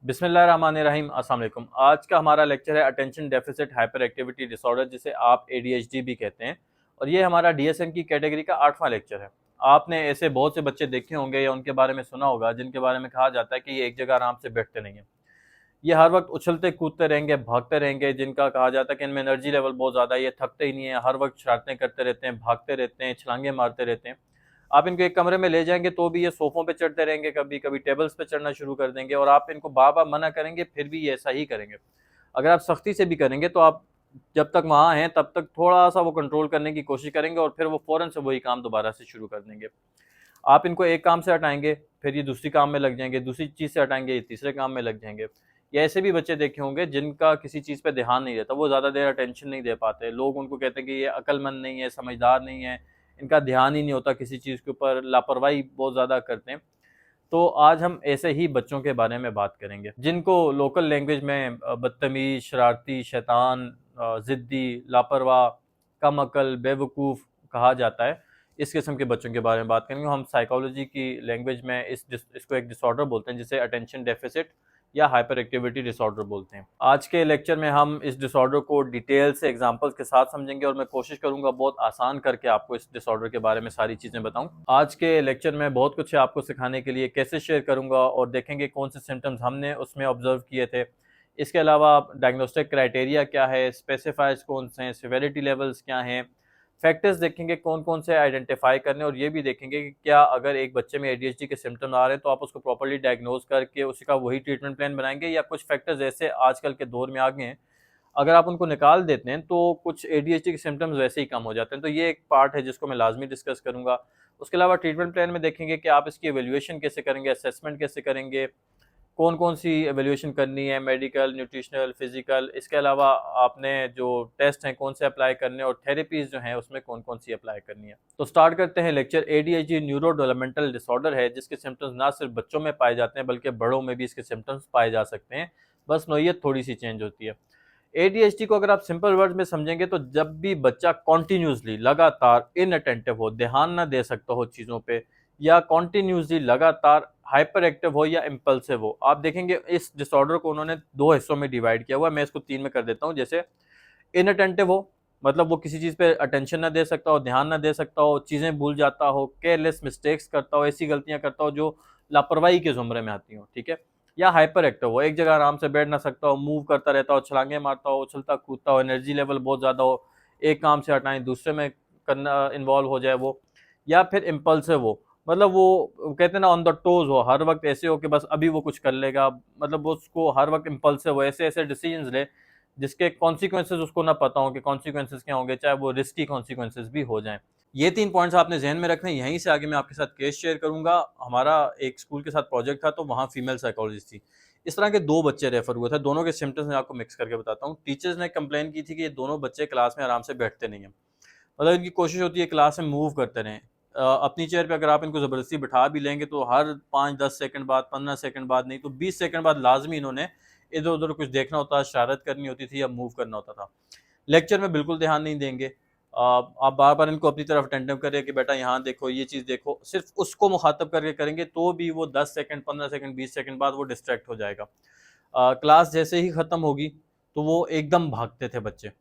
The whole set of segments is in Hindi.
बिस्मिल्लाहिर्रहमानिर्रहीम अस्सलाम वालेकुम। आज का हमारा लेक्चर है attention deficit hyper activity disorder, जिसे आप ADHD भी कहते हैं। और ये हमारा DSM की कैटेगरी का 8वां लेक्चर है। आपने ऐसे बहुत से बच्चे देखे होंगे या उनके बारे में सुना होगा जिनके बारे में कहा जाता है कि ये एक जगह आराम से बैठते नहीं हैं। ये हर वक्त उछलते कूदते रहेंगे, भागते रहेंगे, जिनका कहा जाता है कि इनमें एनर्जी लेवल बहुत ज़्यादा है, ये थकते ही नहीं है, हर वक्त शरारतें करते रहते हैं, भागते रहते हैं, छलांगे मारते रहते हैं। आप इनको एक कमरे में ले जाएंगे तो भी ये सोफ़ों पे चढ़ते रहेंगे, कभी कभी टेबल्स पे चढ़ना शुरू कर देंगे, और आप इनको बार बार मना करेंगे फिर भी ये ऐसा ही करेंगे। अगर आप सख्ती से भी करेंगे तो आप जब तक वहाँ हैं तब तक थोड़ा सा वो कंट्रोल करने की कोशिश करेंगे और फिर वो फ़ौरन से वही काम दोबारा से शुरू कर देंगे। आप इनको एक काम से हटाएंगे फिर ये दूसरी काम में लग जाएंगे, दूसरी चीज़ से हटाएंगे ये तीसरे काम में लग जाएंगे। या ऐसे भी बच्चे देखे होंगे जिनका किसी चीज़ पे ध्यान नहीं रहता, वो ज़्यादा देर अटेंशन नहीं दे पाते, लोग उनको कहते हैं कि ये अक्लमंद नहीं है, समझदार नहीं है, इनका ध्यान ही नहीं होता किसी चीज़ के ऊपर, लापरवाही बहुत ज़्यादा करते हैं। तो आज हम ऐसे ही बच्चों के बारे में बात करेंगे जिनको लोकल लैंग्वेज में बदतमीज, शरारती, शैतान, ज़िद्दी, लापरवाह, कम अकल, बेवकूफ़ कहा जाता है। इस किस्म के बच्चों के बारे में बात करेंगे। हम साइकोलॉजी की लैंग्वेज में इसको एक डिसऑर्डर बोलते हैं, जिसे अटेंशन डेफिसिट या हाइपर एक्टिविटी डिसऑर्डर बोलते हैं। आज के लेक्चर में हम इस डिसऑर्डर को डिटेल से एग्जांपल्स के साथ समझेंगे और मैं कोशिश करूंगा बहुत आसान करके आपको इस डिसऑर्डर के बारे में सारी चीज़ें बताऊं। आज के लेक्चर में बहुत कुछ है आपको सिखाने के लिए, कैसे शेयर करूंगा और देखेंगे कौन से सिम्टम्स हमने उसमें ऑब्जर्व किए थे। इसके अलावा डायग्नोस्टिक क्राइटेरिया क्या है, स्पेसिफायर्स कौन से हैं, सिवेरिटी लेवल्स क्या हैं, फैक्टर्स देखेंगे कौन कौन से आइडेंटिफाई करने, और ये भी देखेंगे कि क्या अगर एक बच्चे में ADHD के सिम्टम्स आ रहे हैं तो आप उसको प्रॉपर्ली डायग्नोज करके उसका वही ट्रीटमेंट प्लान बनाएंगे, या कुछ फैक्टर्स ऐसे आजकल के दौर में आ गए हैं अगर आप उनको निकाल देते हैं तो कुछ ADHD के सिम्टम्स वैसे ही कम हो जाते हैं। तो ये एक पार्ट है जिसको मैं लाजमी डिस्कस करूंगा। उसके अलावा ट्रीटमेंट प्लान में देखेंगे कि आप इसकी एवेल्यूएशन कैसे करेंगे, असेसमेंट कैसे करेंगे, कौन कौन सी एवेल्यूएशन करनी है, मेडिकल, न्यूट्रिशनल, फिजिकल। इसके अलावा आपने जो टेस्ट हैं कौन से अप्लाई करने, और थेरेपीज जो हैं उसमें कौन कौन सी अप्लाई करनी है। तो स्टार्ट करते हैं lecture. ADHD neuro developmental disorder है जिसके सिम्टम्स ना सिर्फ बच्चों में पाए जाते हैं बल्कि बड़ों में भी इसके सिम्टम्स पाए जा सकते हैं, बस नोयत थोड़ी सी चेंज होती है। ADHD को अगर आप सिंपल वर्ड में समझेंगे तो जब भी बच्चा कॉन्टिन्यूसली लगातार इनअटेंटिव हो, ध्यान ना दे सकता हो चीज़ों पे, या कॉन्टिन्यूसली लगातार हाइपर एक्टिव हो या इम्पल्सिव हो। आप देखेंगे इस डिसऑर्डर को उन्होंने दो हिस्सों में डिवाइड किया हुआ है, मैं इसको तीन में कर देता हूँ। जैसे इनअटेंटिव हो, मतलब वो किसी चीज़ पे अटेंशन ना दे सकता हो, ध्यान ना दे सकता हो, चीज़ें भूल जाता हो, केयरलेस मिस्टेक्स करता हो, ऐसी गलतियां करता हो जो लापरवाही के जुमरे में आती हो, ठीक है। या हाइपर एक्टिव हो, एक जगह आराम से बैठ ना सकता हो, मूव करता रहता हो, छलांगे मारता हो, उछलता कूदता हो, एनर्जी लेवल बहुत ज़्यादा हो, एक काम से हटाएं दूसरे में करना इन्वॉल्व हो जाए वो। या फिर इम्पल्सिव हो, मतलब वो कहते हैं ना ऑन द टोज हो, हर वक्त ऐसे हो कि बस अभी वो कुछ कर लेगा, मतलब वो उसको हर वक्त इम्पल्सिव हो, ऐसे ऐसे डिसीजंस ले जिसके कॉन्सिक्वेंसेज उसको ना पता हो कि कॉन्सिक्वेंसेज क्या होंगे, चाहे वो रिस्की कॉन्सिक्वेंसेज भी हो जाएं। ये 3 पॉइंट्स आपने जहन में रखने। यहीं से आगे मैं आपके साथ केस शेयर करूंगा। हमारा एक स्कूल के साथ प्रोजेक्ट था तो वहाँ फीमेल साइकोलॉजिस्ट थी। इस तरह के 2 बच्चे रेफर हुए थे, दोनों के सिम्टम्स मैं आपको मिक्स करके बताता हूँ। टीचर्स ने कंप्लेन की थी कि ये दोनों बच्चे क्लास में आराम से बैठते नहीं हैं, मतलब इनकी कोशिश होती है क्लास में मूव करते रहें। अपनी चेयर पे अगर आप इनको ज़बरदस्ती बिठा भी लेंगे तो हर 5-10 सेकंड बाद, 15 सेकंड बाद, नहीं तो 20 सेकंड बाद लाजमी इन्होंने इधर उधर कुछ देखना होता, शरारत करनी होती थी या मूव करना होता था। लेक्चर में बिल्कुल ध्यान नहीं देंगे। आप बार बार इनको अपनी तरफ अटेंटिव करें कि बेटा यहाँ देखो, ये चीज़ देखो, सिर्फ उसको मुखातब करके करेंगे तो भी वो 10 सेकंड, 15 सेकंड, 20 सेकंड बाद वो डिस्ट्रैक्ट हो जाएगा। क्लास जैसे ही ख़त्म होगी तो वो एकदम भागते थे बच्चे।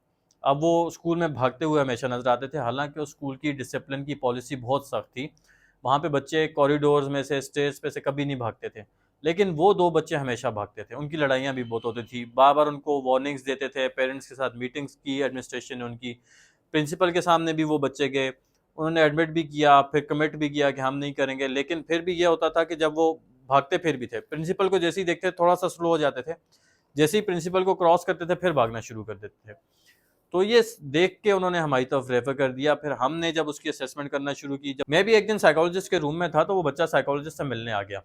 अब वो स्कूल में भागते हुए हमेशा नज़र आते थे, हालांकि उस स्कूल की डिसिप्लिन की पॉलिसी बहुत सख्त थी। वहाँ पे बच्चे कॉरिडोर्स में से, स्टेज पे से कभी नहीं भागते थे, लेकिन वो 2 बच्चे हमेशा भागते थे। उनकी लड़ाइयाँ भी बहुत होती थी, बार बार उनको वार्निंग्स देते थे, पेरेंट्स के साथ मीटिंग्स की एडमिनिस्ट्रेशन ने उनकी, प्रिंसिपल के सामने भी वो बच्चे गए, उन्होंने एडमिट भी किया, फिर कमिट भी किया कि हम नहीं करेंगे, लेकिन फिर भी ये होता था कि जब वो भागते फिर भी थे, प्रिंसिपल को जैसे ही देखते थोड़ा सा स्लो हो जाते थे, जैसे ही प्रिंसिपल को क्रॉस करते थे फिर भागना शुरू कर देते थे। तो ये देख के उन्होंने हमारी तरफ रेफर कर दिया। फिर हमने जब उसकी असेसमेंट करना शुरू की, जब मैं भी एक दिन साइकोलॉजिस्ट के रूम में था तो वो बच्चा साइकोलॉजिस्ट से मिलने आ गया।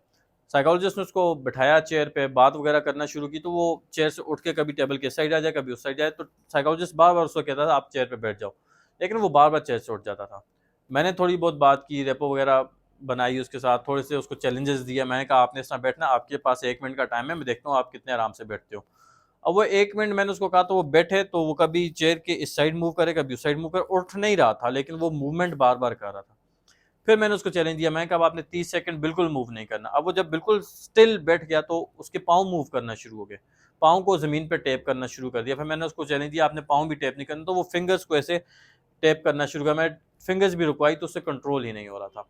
साइकोलॉजिस्ट ने उसको बिठाया चेयर पे, बात वगैरह करना शुरू की, तो वो चेयर से उठ के कभी टेबल के साइड आ जाए, कभी उस साइड जाए, तो साइकोलॉजिस्ट बार बार उसको कहता था आप चेयर पे बैठ जाओ, लेकिन वो बार बार चेयर से उठ जाता था। मैंने थोड़ी बहुत बात की, रेपो वगैरह बनाई उसके साथ, थोड़े से उसको चैलेंजेस दिया। मैंने कहा आपने इस तरह बैठना, आपके पास 1 मिनट का टाइम है, मैं देखता हूँ आप कितने आराम से बैठते हो। अब वो 1 मिनट मैंने उसको कहा तो वो बैठे, तो वो कभी चेयर के इस साइड मूव करे, कभी उस साइड मूव करे, उठ नहीं रहा था लेकिन वो मूवमेंट बार बार कर रहा था। फिर मैंने उसको चैलेंज दिया, मैं कहा अब आपने 30 सेकंड बिल्कुल मूव नहीं करना। अब वो जब बिल्कुल स्टिल बैठ गया तो उसके पाँव मूव करना शुरू हो गए, पाँव को ज़मीन पे टैप करना शुरू कर दिया। फिर मैंने उसको चैलेंज दिया आपने पाँव भी टैप नहीं करना, तो वो फिंगर्स को ऐसे टैप करना शुरू किया। मैं फिंगर्स भी रुकवाई तो उससे कंट्रोल ही नहीं हो रहा था।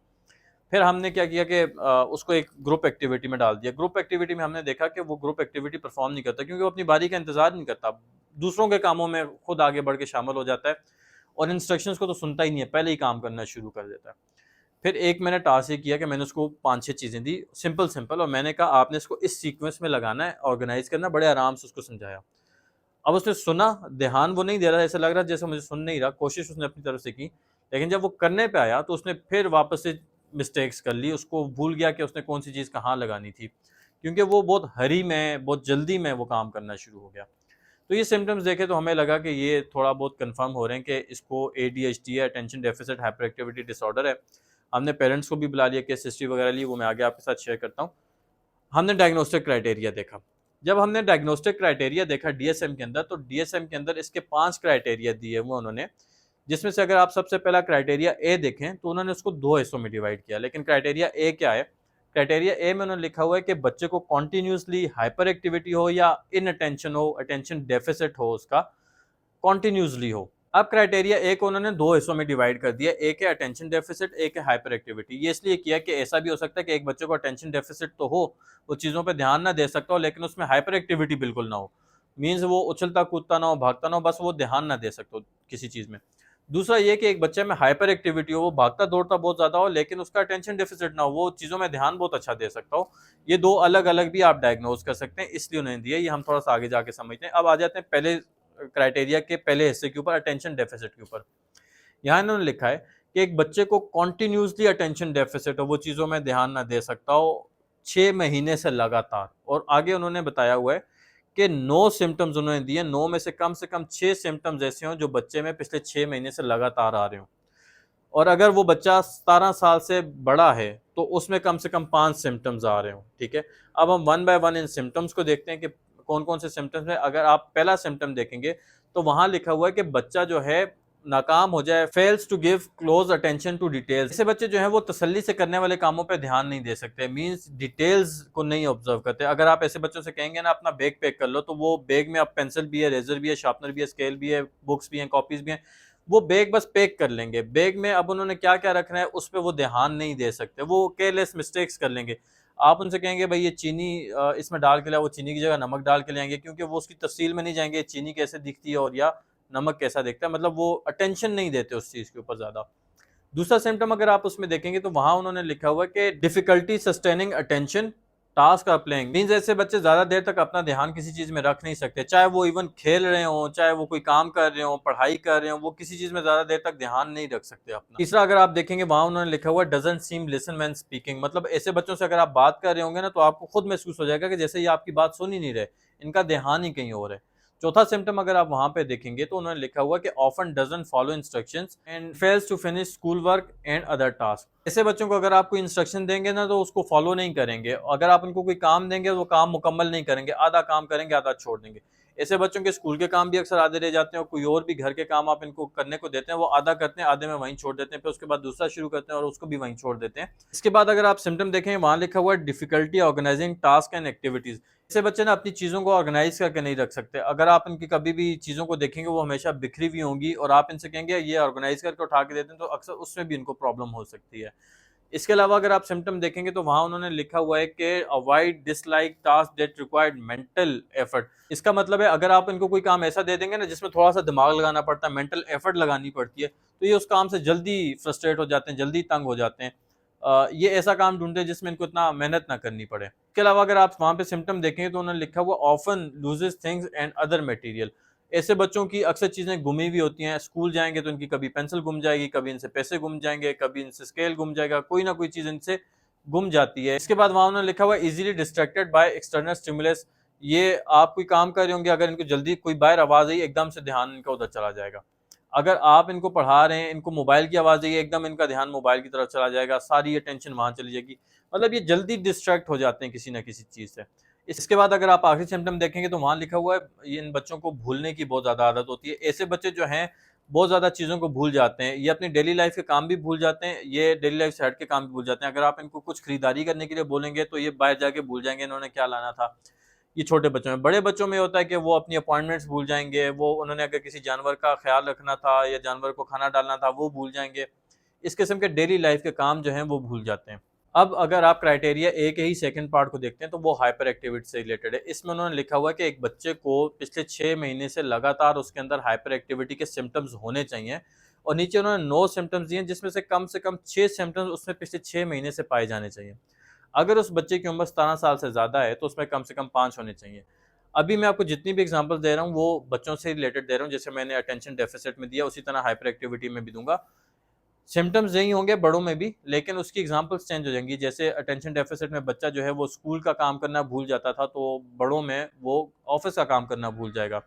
फिर हमने क्या किया कि उसको एक ग्रुप एक्टिविटी में डाल दिया। ग्रुप एक्टिविटी में हमने देखा कि वो ग्रुप एक्टिविटी परफॉर्म नहीं करता, क्योंकि वो अपनी बारी का इंतजार नहीं करता, दूसरों के कामों में खुद आगे बढ़ के शामिल हो जाता है और इंस्ट्रक्शंस को तो सुनता ही नहीं है, पहले ही काम करना शुरू कर देता है। फिर एक मैंने टास्क ये किया कि मैंने उसको 5-6 चीज़ें दी सिंपल सिंपल, और मैंने कहा आपने इसको इस सीक्वेंस में लगाना है, ऑर्गेनाइज करना, बड़े आराम से उसको समझाया। अब उसने सुना, ध्यान वो नहीं दे रहा, ऐसा लग रहा जैसे मुझे सुन नहीं रहा, कोशिश उसने अपनी तरफ से की, लेकिन जब वो करने पे आया तो उसने फिर वापस से मिस्टेक्स कर ली, उसको भूल गया कि उसने कौन सी चीज़ कहाँ लगानी थी, क्योंकि वो बहुत हरी में, बहुत जल्दी में वो काम करना शुरू हो गया। तो ये सिम्टम्स देखे तो हमें लगा कि ये थोड़ा बहुत कंफर्म हो रहे हैं कि इसको एडीएचडी है, attention deficit hyper activity disorder है। हमने पेरेंट्स को भी बुला लिया, केस हिस्ट्री वगैरह ली, वो मैं आगे आपके साथ शेयर करता हूँ। हमने डायग्नोस्टिक क्राइटेरिया देखा। जब हमने डायग्नोस्टिक क्राइटेरिया देखा डीएसएम के अंदर, तो डीएसएम के अंदर इसके 5 क्राइटेरिया दिए हुए उन्होंने, जिसमें से अगर आप सबसे पहला क्राइटेरिया ए देखें तो उन्होंने उसको 2 हिस्सों में डिवाइड किया। लेकिन क्राइटेरिया ए क्या है? क्राइटेरिया ए में उन्होंने लिखा हुआ है कि बच्चे को कॉन्टिन्यूसली हाइपर एक्टिविटी हो या इनअटेंशन हो, अटेंशन डेफिसिट हो, उसका कॉन्टिन्यूसली हो। अब क्राइटेरिया ए को उन्होंने 2 हिस्सों में डिवाइड कर दिया, एक है अटेंशन डेफिसिट, एक है हाइपर एक्टिविटी। ये इसलिए किया कि ऐसा भी हो सकता है कि एक बच्चे को अटेंशन डेफिसिट तो हो, वो चीज़ों पे ध्यान ना दे सकता हो, लेकिन उसमें हाइपर एक्टिविटी बिल्कुल ना हो, मीन्स वो उछलता कूदता ना हो, भागता ना हो, बस वो ध्यान ना दे सकता हो किसी चीज़ में। दूसरा ये कि एक बच्चे में हाइपर एक्टिविटी हो, वो भागता दौड़ता बहुत ज़्यादा हो, लेकिन उसका अटेंशन डेफिसिट ना हो, वो चीज़ों में ध्यान बहुत अच्छा दे सकता हो। ये 2 अलग-अलग भी आप डायग्नोज कर सकते हैं, इसलिए उन्होंने दिया। ये हम थोड़ा-सा आगे जाके समझते हैं। अब आ जाते हैं पहले क्राइटेरिया के पहले हिस्से के ऊपर, अटेंशन डेफिसिट के ऊपर। यहाँ इन्होंने लिखा है कि एक बच्चे को कॉन्टिन्यूसली अटेंशन डेफिसिट हो, वो चीज़ों में ध्यान ना दे सकता हो 6 महीने से लगातार, और आगे उन्होंने बताया हुआ है कि 9 सिम्टम्स उन्होंने दिए, 9 में से कम 6 सिम्टम्स ऐसे हों जो बच्चे में पिछले 6 महीने से लगातार आ रहे हों। और अगर वो बच्चा 17 साल से बड़ा है तो उसमें कम से कम 5 सिम्टम्स आ रहे हों, ठीक है? अब हम one by one in symptoms को देखते हैं कि कौन-कौन से सिम्टम्स हैं। अगर आप पहला सिम्पटम देखेंगे तो वहाँ लिखा हुआ है कि बच्चा जो है नाकाम हो जाए, fails to give close attention to details. ऐसे बच्चे जो हैं वो तसल्ली से करने वाले कामों पे ध्यान नहीं दे सकते, मीन्स डिटेल्स को नहीं ऑब्जर्व करते। अगर आप ऐसे बच्चों से कहेंगे ना अपना बैग पैक कर लो, तो वो बैग में अब पेंसिल भी है, रेजर भी है, शार्पनर भी है, स्केल भी है, बुक्स भी हैं, कॉपीज भी हैं, वो बैग बस पैक कर लेंगे। बैग में अब उन्होंने क्या-क्या रखना है उस पे वो ध्यान नहीं दे सकते, वो केयरलेस मिस्टेक्स कर लेंगे। आप उनसे कहेंगे भाई ये चीनी इसमें डाल के लाओ, वो चीनी की जगह नमक डाल के ले आएँगे, क्योंकि वो उसकी तफ़सील में नहीं जाएँगे चीनी कैसे दिखती है और या नमक कैसा दिखता है, मतलब वो अटेंशन नहीं देते उस चीज़ के ऊपर ज़्यादा। दूसरा सिम्पटम अगर आप उसमें देखेंगे तो वहाँ उन्होंने लिखा हुआ है कि difficulty sustaining attention task are playing, means ऐसे बच्चे ज़्यादा देर तक अपना ध्यान किसी चीज़ में रख नहीं सकते, चाहे वो इवन खेल रहे हों, चाहे वो कोई काम कर रहे हों, पढ़ाई कर रहे हों, वो किसी चीज़ में ज़्यादा देर तक ध्यान नहीं रख सकते अपना। तीसरा अगर आप देखेंगे वहाँ उन्होंने लिखा हुआ है doesn't seam listen when speaking, मतलब ऐसे बच्चों से अगर आप बात कर रहे होंगे ना तो आपको खुद महसूस हो जाएगा कि जैसे ये आपकी बात सुन ही नहीं रहे, इनका ध्यान ही कहीं और है। चौथा सिम्पटम अगर आप वहाँ पे देखेंगे तो उन्होंने लिखा हुआ कि often doesn't follow instructions and fails to finish school work and other task. ऐसे बच्चों को अगर आप कोई इंस्ट्रक्शन देंगे ना तो उसको फॉलो नहीं करेंगे, अगर आप उनको कोई काम देंगे तो वो काम मुकम्मल नहीं करेंगे, आधा काम करेंगे आधा छोड़ देंगे। ऐसे बच्चों के स्कूल के काम भी अक्सर आधे रह जाते हैं और कोई और भी घर के काम आप इनको करने को देते हैं, वो आधा करते हैं, आधे में वहीं छोड़ देते हैं, फिर उसके बाद दूसरा शुरू करते हैं और उसको भी वहीं छोड़ देते हैं। इसके बाद अगर आप सिम्टम देखें वहाँ लिखा हुआ है difficulty organising task and activities. ऐसे बच्चे ना अपनी चीज़ों को ऑर्गेनाइज करके नहीं रख सकते। अगर आप इनकी कभी भी चीज़ों को देखेंगे वो हमेशा बिखरी हुई होंगी और आप इनसे कहेंगे ये ऑर्गेनाइज करके उठा के देते हैं तो अक्सर उसमें भी इनको प्रॉब्लम हो सकती है। इसके अलावा अगर आप सिम्पटम देखेंगे तो वहाँ उन्होंने लिखा हुआ है कि avoid dislike task that required mental effort. इसका मतलब है अगर आप इनको कोई काम ऐसा दे देंगे ना जिसमें थोड़ा सा दिमाग लगाना पड़ता है, मेंटल एफर्ट लगानी पड़ती है, तो ये उस काम से जल्दी फ्रस्ट्रेट हो जाते हैं, जल्दी तंग हो जाते हैं। ये ऐसा काम ढूंढते हैं जिसमें इनको इतना मेहनत ना करनी पड़े। इसके अलावा अगर आप वहाँ पे सिम्टम देखेंगे तो उन्होंने लिखा हुआ often loses things and other material. ऐसे बच्चों की अक्सर चीज़ें गुमी हुई होती हैं, स्कूल जाएंगे तो इनकी कभी पेंसिल गुम जाएगी, कभी इनसे पैसे गुम जाएंगे, कभी इनसे स्केल गुम जाएगा, कोई ना कोई चीज़ इनसे गुम जाती है। इसके बाद वहाँ उन्होंने लिखा हुआ easily distracted by external stimulus. ये आप कोई काम कर रहे होंगे, अगर इनको जल्दी कोई बाहर आवाज़ आई एकदम से ध्यान इनका उधर चला जाएगा। अगर आप इनको पढ़ा रहे हैं, इनको मोबाइल की आवाज़ आई एकदम इनका ध्यान मोबाइल की तरफ चला जाएगा, सारी अटेंशन वहाँ चली जाएगी। मतलब ये जल्दी डिस्ट्रैक्ट हो जाते हैं किसी ना किसी चीज़ से। इसके बाद अगर आप आखिरी सिम्पटम देखेंगे तो वहाँ लिखा हुआ है ये इन बच्चों को भूलने की बहुत ज़्यादा आदत होती है। ऐसे बच्चे जो हैं बहुत ज़्यादा चीज़ों को भूल जाते हैं, ये अपनी डेली लाइफ के काम भी भूल जाते हैं, ये डेली लाइफ से हट के काम भी भूल जाते हैं। अगर आप इनको कुछ खरीदारी करने के लिए बोलेंगे तो ये बाहर जाके भूल जाएंगे इन्होंने क्या लाना था। ये छोटे बच्चों में। बड़े बच्चों में होता है कि वो अपनी अपॉइंटमेंट्स भूल जाएंगे, वो उन्होंने अगर किसी जानवर का ख्याल रखना था या जानवर को खाना डालना था वो भूल जाएंगे। इस किस्म के डेली लाइफ के काम जो हैं वो भूल जाते हैं। अब अगर आप क्राइटेरिया ए के ही सेकंड पार्ट को देखते हैं तो वो हाइपर एक्टिविटी से रिलेटेड है। इसमें उन्होंने लिखा हुआ है कि एक बच्चे को पिछले 6 महीने से लगातार उसके अंदर हाइपर एक्टिविटी के सिम्टम्स होने चाहिए, और नीचे उन्होंने 9 सिम्टम्स दिए जिसमें से कम 6 सिम्टम्स उसमें पिछले 6 महीने से पाए जाने चाहिए। अगर उस बच्चे की उम्र 17 साल से ज़्यादा है तो उसमें कम से कम 5 होने चाहिए। अभी मैं आपको जितनी भी एग्जांपल दे रहा हूँ वो बच्चों से रिलेटेड दे रहा हूँ, जैसे मैंने अटेंशन डेफिसिट में दिया उसी तरह हाइपर एक्टिविटी में भी दूंगा। सिम्पटम्स यही होंगे बड़ों में भी, लेकिन उसकी एग्जांपल्स चेंज हो जाएंगी। जैसे अटेंशन डेफिसिट में बच्चा जो है वो स्कूल का काम करना भूल जाता था, तो बड़ों में वो ऑफिस का काम करना भूल जाएगा।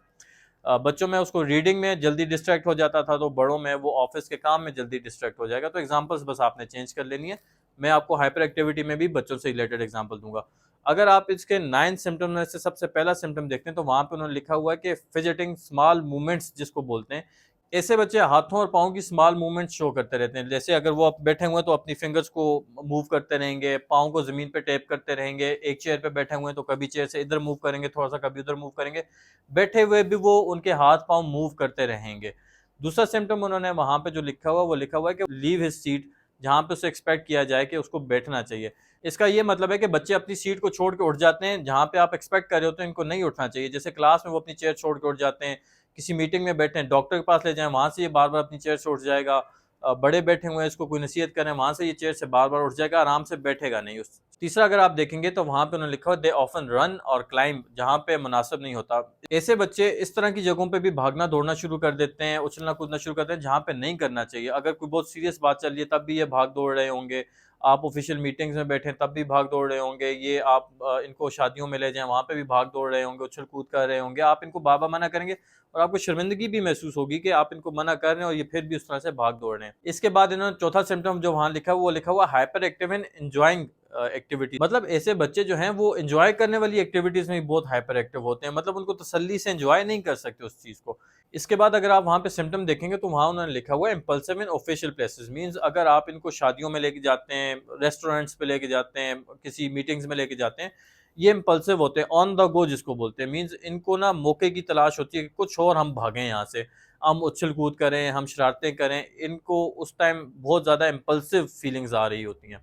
बच्चों में उसको रीडिंग में जल्दी डिस्ट्रैक्ट हो जाता था, तो बड़ों में वो ऑफिस के काम में जल्दी डिस्ट्रैक्ट हो जाएगा। तो एग्जांपल्स बस आपने चेंज कर लेनी है। मैं आपको हाइपर एक्टिविटी में भी बच्चों से रिलेटेड एग्जांपल दूंगा। अगर आप इसके 9 सिम्टम में से सबसे पहला सिम्टम देखते हैं तो वहां पे उन्होंने लिखा हुआ है कि फिजिटिंग स्मॉल मूवमेंट्स जिसको बोलते हैं। ऐसे बच्चे हाथों और पाँव की स्मॉल मूवमेंट शो करते रहते हैं। जैसे अगर वो बैठे हुए हैं तो अपनी फिंगर्स को मूव करते रहेंगे, पाँव को ज़मीन पे टैप करते रहेंगे। एक चेयर पे बैठे हुए हैं तो कभी चेयर से इधर मूव करेंगे, थोड़ा-सा कभी उधर मूव करेंगे। बैठे हुए भी वो उनके हाथ-पाँव मूव करते रहेंगे। दूसरा सिम्पटम उन्होंने वहाँ पे जो लिखा हुआ है, वो लिखा हुआ है कि लीव हिज सीट, जहाँ पे उसे एक्सपेक्ट किया जाए कि उसको बैठना चाहिए। इसका ये मतलब है कि बच्चे अपनी सीट को छोड़ के उठ जाते हैं, जहाँ पे आप एक्सपेक्ट कर रहे होते हैं इनको नहीं उठना चाहिए। जैसे क्लास में वो अपनी चेयर छोड़ के उठ जाते हैं, किसी मीटिंग में बैठे हैं, डॉक्टर के पास ले जाएं, वहां से ये बार बार अपनी चेयर से उठ जाएगा। बड़े बैठे हुए हैं, इसको कोई नसीहत करें, वहां से ये चेयर से बार बार उठ जाएगा, आराम से बैठेगा नहीं। उस तीसरा अगर आप देखेंगे तो वहां पे उन्होंने लिखा हुआ दे ऑफन रन और क्लाइंब, जहां पे मुनासिब नहीं होता। ऐसे बच्चे इस तरह की जगहों पे भी भागना दौड़ना शुरू कर देते हैं, उछलना कूदना शुरू करते हैं जहां पे नहीं करना चाहिए। अगर कोई बहुत सीरियस बात चल रही है तब भी ये भाग दौड़ रहे होंगे। आप ऑफिशियल मीटिंग्स में बैठे तब भी भाग दौड़ रहे होंगे। ये आप इनको शादियों में ले जाएं, वहां पे भी भाग दौड़ रहे होंगे, उछल कूद कर रहे होंगे। आप इनको बार बार मना करेंगे और आपको शर्मिंदगी भी महसूस होगी कि आप इनको मना कर रहे हैं और ये फिर भी उस तरह से भाग दौड़ रहे हैं। इसके बाद इन्होंने चौथा सिम्टम जो वहां लिखा है वो लिखा हुआ hyper active and enjoying activity. मतलब ऐसे बच्चे जो हैं वो एंजॉय करने वाली एक्टिविटीज में भी बहुत हाइपर एक्टिव होते हैं, मतलब उनको तसल्ली से एंजॉय नहीं कर सकते उस चीज को। इसके बाद अगर आप वहाँ पे सिम्टम देखेंगे तो वहाँ उन्होंने लिखा हुआ है इम्पल्सिव इन ऑफिशियल प्लेसेस। मींस अगर आप इनको शादियों में लेके जाते हैं, रेस्टोरेंट्स पे लेके जाते हैं, किसी मीटिंग्स में लेके जाते हैं, ये इम्पल्सिव होते हैं, ऑन द गो जिसको बोलते हैं। मींस इनको ना मौके की तलाश होती है कि कुछ और हम भागें यहाँ से, हम उछल कूद करें, हम शरारतें करें। इनको उस टाइम बहुत ज़्यादा इम्पल्सिव फीलिंग्स आ रही होती हैं।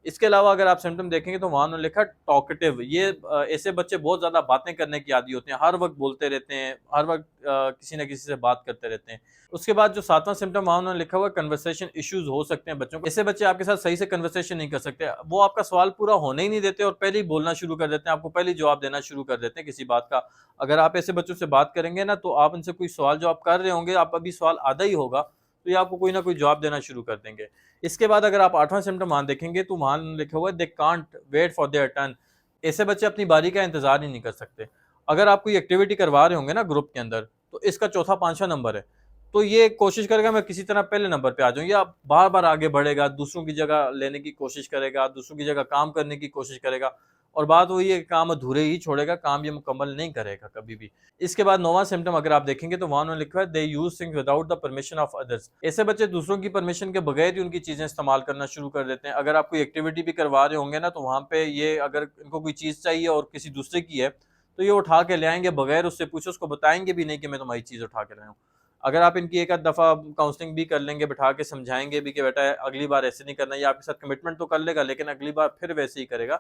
इसके अलावा अगर आप सिम्टम देखेंगे तो वहाँ उन्होंने लिखा टॉकेटिव। ये ऐसे बच्चे बहुत ज़्यादा बातें करने की आदी होते हैं, हर वक्त बोलते रहते हैं, हर वक्त किसी न किसी से बात करते रहते हैं। उसके बाद जो सातवां सिम्टम वहाँ उन्होंने लिखा हुआ है कन्वर्सेशन इश्यूज हो सकते हैं बच्चों को। ऐसे बच्चे आपके साथ सही से कन्वर्सेशन नहीं कर सकते, वो आपका सवाल पूरा होने ही नहीं देते और पहले ही बोलना शुरू कर देते हैं, आपको पहले ही जवाब देना शुरू कर देते हैं किसी बात का। अगर आप ऐसे बच्चों से बात करेंगे ना तो आप उनसे कोई सवाल जो आप कर रहे होंगे, आप अभी सवाल आधा ही होगा तो ये आपको कोई ना कोई जवाब देना शुरू कर देंगे। इसके बाद अगर आप आठवां सिम्टम वहां देखेंगे तो वहां लिखा हुआ है they can't wait for their turn. ऐसे बच्चे अपनी बारी का इंतजार ही नहीं कर सकते। अगर आप कोई एक्टिविटी करवा रहे होंगे ना ग्रुप के अंदर, तो इसका चौथा पांचवा नंबर है, तो ये कोशिश करेगा मैं किसी तरह पहले नंबर पे आ जाऊं, या बार बार आगे बढ़ेगा, दूसरों की जगह लेने की कोशिश करेगा, दूसरों की जगह काम करने की कोशिश करेगा, और बात वही है काम अधूरे ही छोड़ेगा, काम ये मुकम्मल नहीं करेगा कभी भी। इसके बाद नौवां सिम्टम अगर आप देखेंगे तो वहां उन्होंने लिखा है they use things without the permission of others. ऐसे बच्चे दूसरों की परमिशन के बगैर ही उनकी चीजें इस्तेमाल करना शुरू कर देते हैं। अगर आप कोई एक्टिविटी भी करवा रहे होंगे ना तो वहां पे ये अगर इनको कोई चीज चाहिए और किसी दूसरे की है तो ये उठा के ले आएंगे बगैर उससे पूछे, उसको बताएंगे भी नहीं कि मैं तुम्हारी चीज उठा के लाया हूँ। अगर आप इनकी एक आध दफा काउंसलिंग भी कर लेंगे, बैठा के समझाएंगे भी कि बेटा अगली बार ऐसे नहीं करना, ये आपके साथ कमिटमेंट तो कर लेगा लेकिन अगली बार फिर वैसे ही करेगा,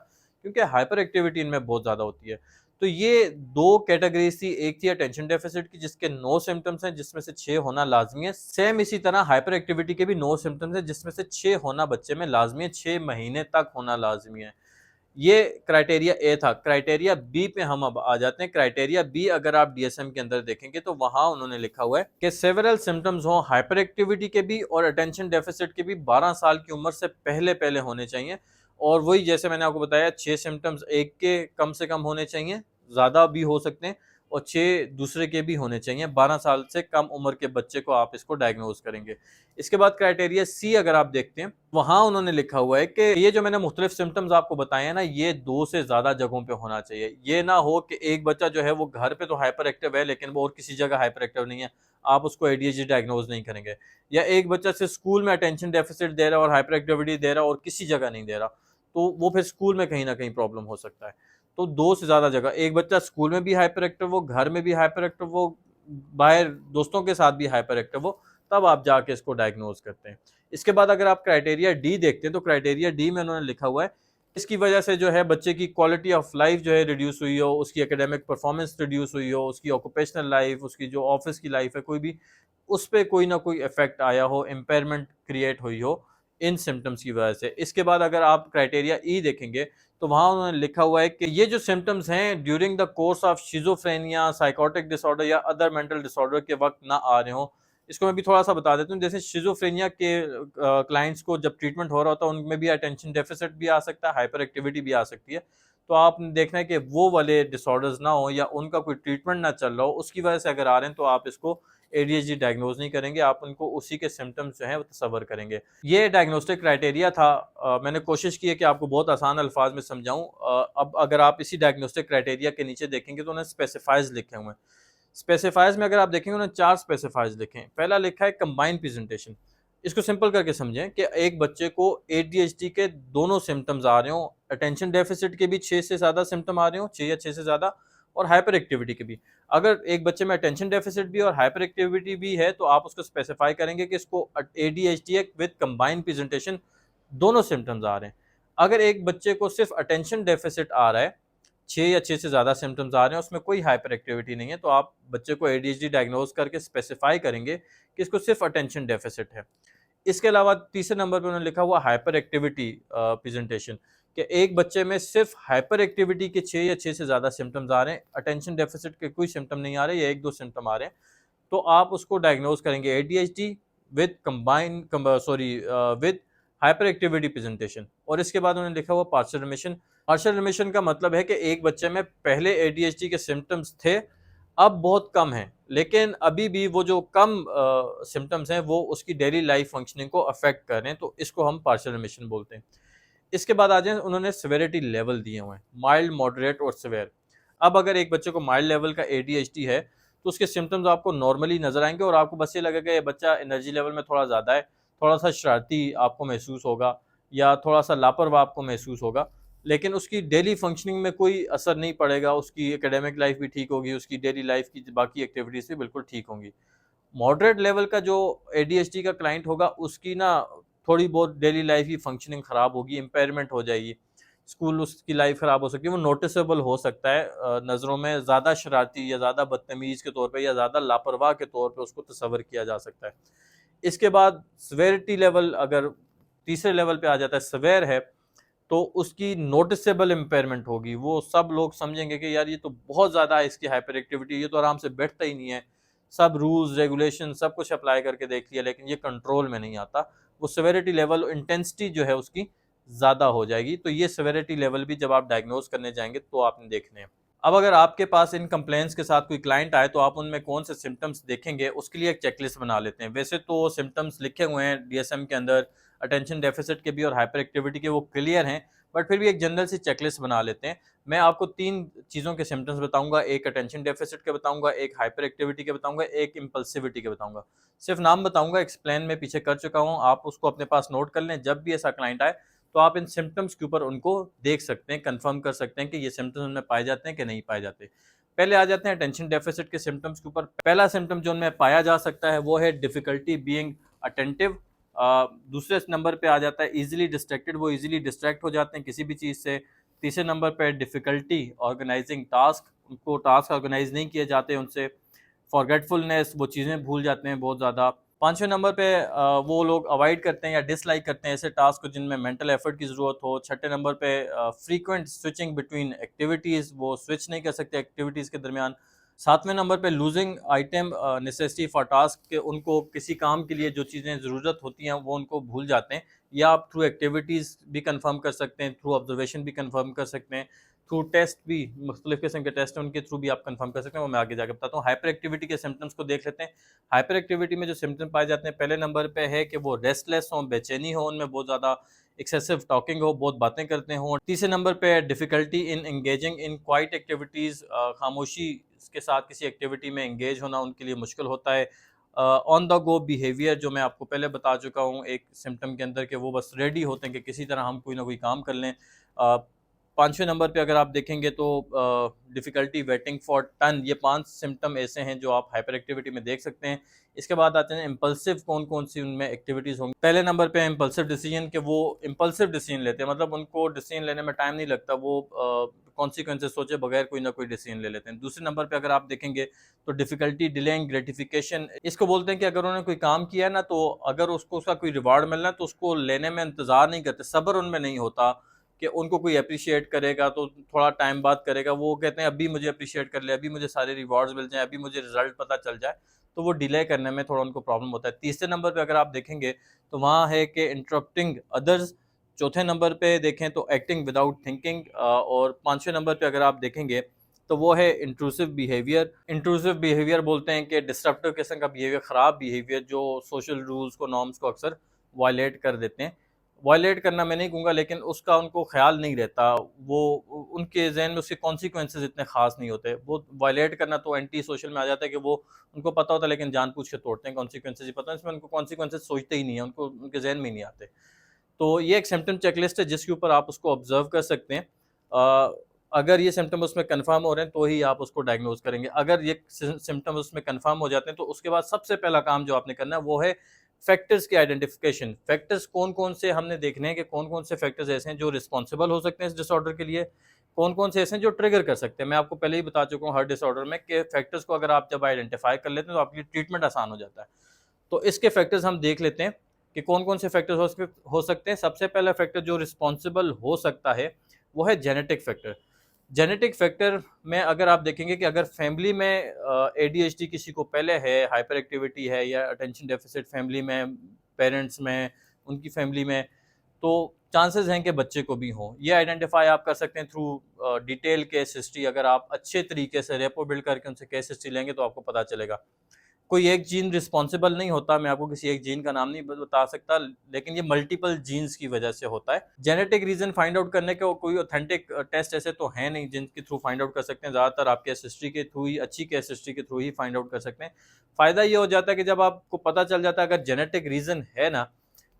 क्योंकि हाइपर एक्टिविटी इनमें बहुत ज्यादा होती है। तो ये दो कैटेगरीज थी, एक थी अटेंशन डेफिसिट की जिसके 9 सिम्टम्स हैं जिसमें से 6 होना लाजमी है। सेम इसी तरह हाइपर एक्टिविटी के भी 9 सिम्टम्स हैं जिसमें से 6 होना बच्चे में लाजमी है, 6 महीने तक होना लाजमी है। ये क्राइटेरिया ए था। क्राइटेरिया बी पे हम अब आ जाते हैं। क्राइटेरिया बी अगर आप डीएसएम के अंदर देखेंगे तो वहां उन्होंने लिखा हुआ है कि सेवरल सिम्टम्स हो हाइपर एक्टिविटी के भी और अटेंशन डेफिसिट के भी 12 साल की उम्र से पहले पहले होने चाहिए। और वही जैसे मैंने आपको बताया 6 सिम्टम्स एक के कम से कम होने चाहिए, ज़्यादा भी हो सकते हैं, और 6 दूसरे के भी होने चाहिए। 12 साल से कम उम्र के बच्चे को आप इसको डायग्नोज करेंगे। इसके बाद क्राइटेरिया सी अगर आप देखते हैं, वहाँ उन्होंने लिखा हुआ है कि ये जो मैंने मुख्तलिफ सिम्टम्स आपको बताए हैं ना, ये 2 से ज़्यादा जगहों पे होना चाहिए। ये ना हो कि एक बच्चा जो है वो घर पे तो हाइपर एक्टिव है लेकिन वो और किसी जगह हाइपर एक्टिव नहीं है, आप उसको एडीएचडी डायग्नोज नहीं करेंगे। या एक बच्चा सिर्फ स्कूल में अटेंशन डेफिसिट दे रहा है और हाइपर एक्टिविटी दे रहा है और किसी जगह नहीं दे रहा, तो वो फिर स्कूल में कहीं ना कहीं प्रॉब्लम हो सकता है। तो 2 से ज़्यादा जगह, एक बच्चा स्कूल में भी हाइपर एक्टिव हो, घर में भी हाइपर एक्टिव हो, बाहर दोस्तों के साथ भी हाइपर एक्टिव हो, तब आप जाके इसको डायग्नोज करते हैं। इसके बाद अगर आप क्राइटेरिया डी देखते हैं तो क्राइटेरिया डी में उन्होंने लिखा हुआ है इसकी वजह से जो है बच्चे की क्वालिटी ऑफ लाइफ जो है रिड्यूस हुई हो, उसकी एकेडमिक परफॉर्मेंस रिड्यूस हुई हो, उसकी ऑक्यूपेशनल लाइफ, उसकी जो ऑफिस की लाइफ है कोई भी, उस पर कोई ना कोई इफेक्ट आया हो, इम्पेयरमेंट क्रिएट हुई हो इन सिम्टम्स की वजह से। इसके बाद अगर आप क्राइटेरिया ई देखेंगे तो वहाँ उन्होंने लिखा हुआ है कि ये जो सिम्टम्स हैं during the course of schizophrenia, psychotic disorder या अदर मेंटल डिसऑर्डर के वक्त ना आ रहे हो। इसको मैं भी थोड़ा सा बता देता हूँ। जैसे शिजोफ्रेनिया के क्लाइंट्स को जब ट्रीटमेंट हो रहा होता है उनमें भी अटेंशन डेफिसिट भी आ सकता है, हाइपर एक्टिविटी भी आ सकती है। तो आपने देखना है कि वो वाले डिसऑर्डर्स ना हो या उनका कोई ट्रीटमेंट ना चल रहा हो, उसकी वजह से अगर आ रहे हैं तो आप इसको एडीएचडी डायग्नोज नहीं करेंगे, आप उनको उसी के सिम्टम्स जो है वो तस्वर करेंगे। ये डायग्नोस्टिक क्राइटेरिया था। मैंने कोशिश की है कि आपको बहुत आसान अल्फाज में समझाऊं। अब अगर आप इसी डायग्नोस्टिक क्राइटेरिया के नीचे देखेंगे तो उन्हें स्पेसिफाइज लिखे हुए हैं। स्पेसिफाइज में अगर आप देखेंगे उन्होंने 4 स्पेसिफाइज लिखे हैं। पहला लिखा है कंबाइंड प्रेजेंटेशन। इसको सिंपल करके समझें कि एक बच्चे को एडीएचडी के दोनों सिम्टम्स आ रहे हो, अटेंशन डेफिसिट के भी 6 से ज़्यादा सिम्टम आ रहे हो, 6 या 6 से ज़्यादा, और हाइपर एक्टिविटी के भी। अगर एक बच्चे में अटेंशन डेफिसिट भी और हाइपर एक्टिविटी भी है तो आप उसको स्पेसिफाई करेंगे कि इसको एडीएचडी विद कंबाइंड प्रेजेंटेशन, दोनों सिम्टम्स आ रहे हैं। अगर एक बच्चे को सिर्फ अटेंशन डेफिसिट आ रहा है, 6 या 6 से ज़्यादा सिम्टम्स आ रहे हैं, उसमें कोई हाइपर एक्टिविटी नहीं है, तो आप बच्चे को एडीएचडी डायग्नोज करके स्पेसिफाई करेंगे कि इसको सिर्फ अटेंशन डेफिसिट है। इसके अलावा तीसरे नंबर पे उन्होंने लिखा हुआ हाइपर एक्टिविटी प्रेजेंटेशन, कि एक बच्चे में सिर्फ हाइपर एक्टिविटी के 6 या 6 से ज़्यादा सिम्टम्स आ रहे हैं, अटेंशन डेफिसिट के कोई सिम्टम नहीं आ रहे या 1-2 सिम्टम आ रहे हैं, तो आप उसको डायग्नोज करेंगे ADHD with with hyper activity presentation. और इसके बाद उन्होंने लिखा हुआ पार्शियल रिमिशन। पार्शियल रिमिशन का मतलब है कि एक बच्चे में पहले एडीएचडी के सिम्टम्स थे, अब बहुत कम हैं, लेकिन अभी भी वो जो कम सिम्टम्स हैं वो उसकी डेली लाइफ फंक्शनिंग को अफेक्ट कर रहे हैं, तो इसको हम पार्शियल रिमिशन बोलते हैं। इसके बाद आ जाए, उन्होंने सेवेरिटी लेवल दिए हुए हैं, माइल्ड, मॉडरेट और सेवेयर। अब अगर एक बच्चे को माइल्ड लेवल का एडीएचडी है तो उसके सिम्टम्स आपको नॉर्मली नजर आएंगे और आपको बस ये लगेगा ये बच्चा एनर्जी लेवल में थोड़ा ज़्यादा है, थोड़ा सा शरारती आपको महसूस होगा या थोड़ा सा लापरवाह आपको महसूस होगा, लेकिन उसकी डेली फंक्शनिंग में कोई असर नहीं पड़ेगा, उसकी एकेडमिक लाइफ भी ठीक होगी, उसकी डेली लाइफ की बाकी एक्टिविटीज़ भी बिल्कुल ठीक होंगी। मॉडरेट लेवल का जो एडीएचडी का क्लाइंट होगा उसकी ना थोड़ी बहुत डेली लाइफ की फंक्शनिंग ख़राब होगी, इम्पेयरमेंट हो जाएगी, स्कूल उसकी लाइफ ख़राब हो सकती है, वो नोटिसेबल हो सकता है नज़रों में, ज़्यादा शरारती या ज़्यादा बदतमीज़ के तौर पे या ज़्यादा लापरवाह के तौर पे उसको तस्वर किया जा सकता है। इसके बाद सेवेरिटी लेवल अगर तीसरे लेवल पे आ जाता है, सवेयर है, तो उसकी नोटिसेबल इम्पेयरमेंट होगी, वो सब लोग समझेंगे कि यार ये तो बहुत ज़्यादा है इसकी हाइपर एक्टिविटी, ये तो आराम से बैठता ही नहीं है, सब रूल्स रेगुलेशन सब कुछ अप्लाई करके देख लिया लेकिन ये कंट्रोल में नहीं आता, वो सेवेरिटी लेवल इंटेंसिटी जो है उसकी ज़्यादा हो जाएगी। तो ये सेवेरिटी लेवल भी जब आप डायग्नोज करने जाएंगे तो आपने देखने हैं। अब अगर आपके पास इन कंप्लेंट्स के साथ कोई क्लाइंट आए तो आप उनमें कौन से सिम्टम्स देखेंगे उसके लिए एक चेकलिस्ट बना लेते हैं। वैसे तो सिम्टम्स लिखे हुए हैं डीएसएम के अंदर, अटेंशन डेफिसिट के भी और हाइपर एक्टिविटी के, वो क्लियर हैं, बट फिर भी एक जनरल सी चेकलिस्ट बना लेते हैं। मैं आपको 3 चीज़ों के सिम्टम्स बताऊंगा, एक अटेंशन डेफिसिट के बताऊंगा, एक हाइपर एक्टिविटी के बताऊंगा, एक इम्पल्सिविटी के बताऊंगा। सिर्फ नाम बताऊंगा, एक्सप्लेन में पीछे कर चुका हूँ, आप उसको अपने पास नोट कर लें। जब भी ऐसा क्लाइंट आए तो आप इन सिम्टम्स के ऊपर उनको देख सकते हैं, कंफर्म कर सकते हैं कि ये सिम्टम्स उनमें पाए जाते हैं कि नहीं पाए जाते। पहले आ जाते हैं अटेंशन डेफिसिट के सिम्टम्स के ऊपर। पहला सिम्टम जो उनमें पाया जा सकता है वो है डिफिकल्टी बीइंग अटेंटिव। दूसरे नंबर पे आ जाता है इजीली डिस्ट्रैक्टेड, वो इजीली डिस्ट्रैक्ट हो जाते हैं किसी भी चीज़ से। तीसरे नंबर पे डिफिकल्टी ऑर्गेनाइजिंग टास्क, उनको टास्क ऑर्गेनाइज नहीं किए जाते उनसे। फॉरगेटफुलनेस, वो चीज़ें भूल जाते हैं बहुत ज़्यादा। पाँचवें नंबर पे वो लोग अवॉइड करते हैं या डिसलाइक करते हैं ऐसे टास्क को जिनमें मेंटल एफर्ट की ज़रूरत हो। छठे नंबर पे फ्रीक्वेंट स्विचिंग बिटवीन एक्टिविटीज़, वो स्विच नहीं कर सकते एक्टिविटीज़ के दरमियान। सातवें नंबर पे losing item necessity for task, के उनको किसी काम के लिए जो चीज़ें ज़रूरत होती हैं वो उनको भूल जाते हैं, या आप थ्रू एक्टिविटीज़ भी कंफर्म कर सकते हैं, थ्रू ऑब्जर्वेशन भी कंफर्म कर सकते हैं। थ्रू टेस्ट भी, मुख्तलिफ किस्म के टेस्ट हैं उनके थ्रू भी आप कंफर्म कर सकते हैं, वो मैं आगे जाकर बताता हूँ। हाइपर एक्टिविटी के सिम्टम्स को देख लेते हैं। हाइपर एक्टिविटी में जो सिम्टम पाए जाते हैं, पहले नंबर पे है कि वो रेस्टलेस हों, बेचैनी हो, उनमें बहुत ज़्यादा एक्सेसिव टॉकिंग हो, बहुत बातें करते हों। तीसरे नंबर पे difficulty in engaging in quite activities, खामोशी के साथ किसी एक्टिविटी में एंगेज होना उनके लिए मुश्किल होता है। ऑन द गो बिहेवियर, जो मैं आपको पहले बता चुका हूँ एक सिम्टम के अंदर, कि वो बस रेडी होते हैं कि किसी तरह हम कोई ना कोई काम कर लें। पाँचवें नंबर पे अगर आप देखेंगे तो डिफ़िकल्टी वेटिंग फॉर टर्न, ये 5 सिम्टम ऐसे हैं जो आप हाइपर एक्टिविटी में देख सकते हैं। इसके बाद आते हैं इम्पल्सिव, कौन कौन सी उनमें एक्टिविटीज़ होंगी। पहले नंबर पे है इम्पल्सिव डिसीजन, कि वो इम्पल्सिव डिसीजन लेते हैं, मतलब उनको डिसीजन लेने में टाइम नहीं लगता, वो कॉन्सिक्वेंसेस सोचे बगैर कोई ना कोई डिसीजन ले लेते हैं। दूसरे नंबर पे अगर आप देखेंगे तो डिफ़िकल्टी डिलेइंग ग्रेटिफिकेशन, इसको बोलते हैं कि अगर उन्होंने कोई काम किया है ना, तो अगर उसको उसका कोई रिवार्ड मिलना है तो उसको लेने में इंतज़ार नहीं करते, सब्र उनमें नहीं होता कि उनको कोई अप्रिशिएट करेगा तो थोड़ा टाइम बाद करेगा। वो कहते हैं अभी मुझे अप्रिशिएट कर ले, अभी मुझे सारे रिवार्ड्स मिल जाएँ, अभी मुझे रिज़ल्ट पता चल जाए, तो वो डिले करने में थोड़ा उनको प्रॉब्लम होता है। तीसरे नंबर पे अगर आप देखेंगे तो वहाँ है कि इंटरप्टिंग अदर्स। चौथे नंबर पे देखें तो एक्टिंग विदाउट थिंकिंग, और पाँचवें नंबर पे अगर आप देखेंगे तो वो है इंट्रूसिव बिहेवियर। इंट्रूसिव बिहेवियर बोलते हैं कि डिस्ट्रप्टिव किस्म का बिहेवियर, ख़राब बिहेवियर जो सोशल रूल्स को, नॉर्म्स को अक्सर वायलेट कर देते हैं। वायलेट करना मैं नहीं कहूँगा, लेकिन उसका उनको ख़्याल नहीं रहता, वो उनके ज़हन में उसके कॉन्सिक्वेंसेस इतने ख़ास नहीं होते। वो वायलेट करना तो एंटी सोशल में आ जाता है कि वो उनको पता होता है लेकिन जानबूझ के तोड़ते हैं, कॉन्सिक्वेंसेस ही पता है, इसमें उनको कॉन्सिक्वेंसेस सोचते ही नहीं है, उनको उनके ज़हन में ही नहीं आते। तो ये एक सिम्पटम चेकलिस्ट है जिसके ऊपर आप उसको ऑब्जर्व कर सकते हैं। अगर ये सिम्पटम उसमें कन्फर्म हो रहे हैं तो ही आप उसको डायग्नोज करेंगे। अगर ये सिम्पटम उसमें कन्फर्म हो जाते हैं तो उसके बाद सबसे पहला काम जो आपने करना है वो है फैक्टर्स की आइडेंटिफिकेशन। फैक्टर्स कौन कौन से हमने देखने हैं कि कौन कौन से फैक्टर्स ऐसे हैं जो रिस्पॉन्सिबल हो सकते हैं इस डिसऑर्डर के लिए, कौन कौन से ऐसे हैं जो ट्रिगर कर सकते हैं। मैं आपको पहले ही बता चुका हूँ हर डिसऑर्डर में कि फैक्टर्स को अगर आप जब आइडेंटिफाई कर लेते हैं तो आपकी ट्रीटमेंट आसान हो जाता है। तो इसके फैक्टर्स हम देख लेते हैं कि कौन कौन से फैक्टर्स हो सकते हैं। सबसे पहला फैक्टर जो रिस्पॉन्सिबल हो सकता है वो है जेनेटिक फैक्टर। जेनेटिक फैक्टर में अगर आप देखेंगे कि अगर फैमिली में एडीएचडी किसी को पहले है, हाइपर एक्टिविटी है या अटेंशन डेफिसिट फैमिली में, पेरेंट्स में, उनकी फैमिली में, तो चांसेस हैं कि बच्चे को भी हों। ये आइडेंटिफाई आप कर सकते हैं थ्रू डिटेल केस हिस्ट्री। अगर आप अच्छे तरीके से रेपो बिल्ड करके उनसे केस हिस्ट्री लेंगे तो आपको पता चलेगा। कोई एक जीन रिस्पॉन्सिबल नहीं होता, मैं आपको किसी एक जीन का नाम नहीं बता सकता, लेकिन ये मल्टीपल जीन्स की वजह से होता है। जेनेटिक रीजन फाइंड आउट करने के कोई ऑथेंटिक टेस्ट ऐसे तो है नहीं जिनके थ्रू फाइंड आउट कर सकते हैं। ज़्यादातर आप केस हिस्ट्री के थ्रू ही, अच्छी केस हिस्ट्री के थ्रू ही फाइंड आउट कर सकते हैं। फ़ायदा ये हो जाता है कि जब आपको पता चल जाता है अगर जेनेटिक रीज़न है ना,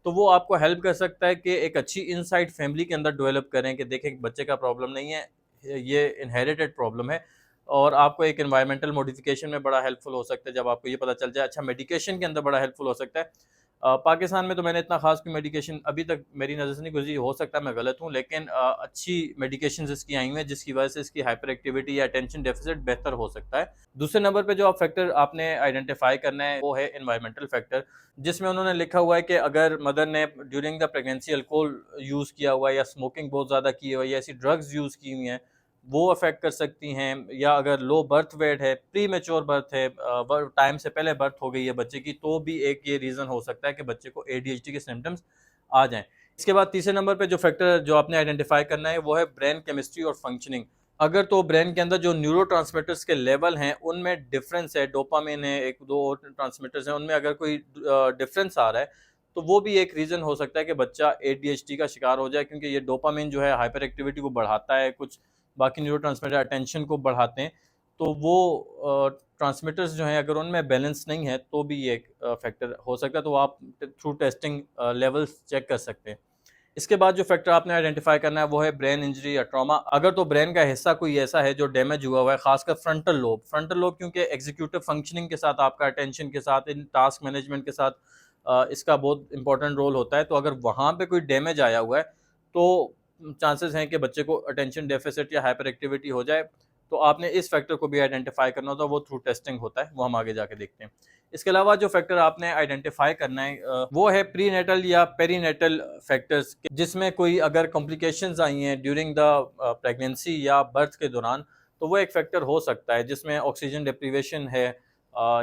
तो वो आपको हेल्प कर सकता है कि एक अच्छी इनसाइट फैमिली के अंदर डेवलप करें कि देखें बच्चे का प्रॉब्लम नहीं है, ये इनहेरिटेड प्रॉब्लम है। और आपको एक एनवायरमेंटल मॉडिफिकेशन में बड़ा हेल्पफुल हो सकता है जब आपको ये पता चल जाए। अच्छा, मेडिकेशन के अंदर बड़ा हेल्पफुल हो सकता है। पाकिस्तान में तो मैंने इतना खास कोई मेडिकेशन अभी तक मेरी नज़र से नहीं गुजरी, हो सकता है मैं गलत हूँ, लेकिन अच्छी मेडिकेशन इसकी आई हुई हैं जिसकी वजह से इसकी हाइपर एक्टिविटी या अटेंशन डेफिसिट बेहतर हो सकता है। दूसरे नंबर पे जो आप फैक्टर आपने आइडेंटिफाई करना है वो है एनवायरमेंटल फैक्टर, जिसमें उन्होंने लिखा हुआ है कि अगर मदर ने during the pregnancy alcohol use किया हुआ है या स्मोकिंग बहुत ज़्यादा की हुई है या ऐसी ड्रग्स यूज़ की हुई हैं, वो अफेक्ट कर सकती हैं। या अगर लो बर्थ वेट है, प्री मैच्योर बर्थ है, टाइम से पहले बर्थ हो गई है बच्चे की, तो भी एक ये रीज़न हो सकता है कि बच्चे को एडीएचडी के सिम्टम्स आ जाएं। इसके बाद तीसरे नंबर पे जो फैक्टर जो आपने आइडेंटिफाई करना है वो है ब्रेन केमिस्ट्री और फंक्शनिंग। अगर तो ब्रेन के अंदर जो न्यूरोट्रांसमीटर्स के लेवल हैं उनमें डिफरेंस है, डोपामिन है, एक दो और ट्रांसमीटर्स हैं, उनमें अगर कोई डिफरेंस आ रहा है तो वो भी एक रीज़न हो सकता है कि बच्चा एडीएचडी का शिकार हो जाए, क्योंकि ये डोपामिन जो है हाइपर एक्टिविटी को बढ़ाता है, कुछ बाकी न्यूरोट्रांसमीटर अटेंशन को बढ़ाते हैं। तो वो ट्रांसमीटर्स जो हैं अगर उनमें बैलेंस नहीं है तो भी ये एक फैक्टर हो सकता है। तो आप थ्रू टेस्टिंग लेवल्स चेक कर सकते हैं। इसके बाद जो फैक्टर आपने आइडेंटिफाई करना है वो है ब्रेन इंजरी या ट्रॉमा। अगर तो ब्रेन का हिस्सा कोई ऐसा है जो डैमेज हुआ हुआ है, खासकर फ्रंटल लोब क्योंकि एग्जीक्यूटिव फंक्शनिंग के साथ, आपका अटेंशन के साथ, इन टास्क मैनेजमेंट के साथ इसका बहुत इंपॉर्टेंट रोल होता है। तो अगर वहाँ पे कोई डैमेज आया हुआ है तो चांसेस हैं कि बच्चे को अटेंशन डेफिसिट या हाइपर एक्टिविटी हो जाए। तो आपने इस फैक्टर को भी आइडेंटिफाई करना होता है, वो थ्रू टेस्टिंग होता है, वो हम आगे जाके देखते हैं। इसके अलावा जो फैक्टर आपने आइडेंटिफाई करना है वो है प्रीनेटल या पेरीनेटल फैक्टर्स, जिसमें कोई अगर कॉम्प्लिकेशंस आई हैं ड्यूरिंग द प्रेगनेंसी या बर्थ के दौरान, तो वो एक फैक्टर हो सकता है। जिसमें ऑक्सीजन डिप्रीवेशन है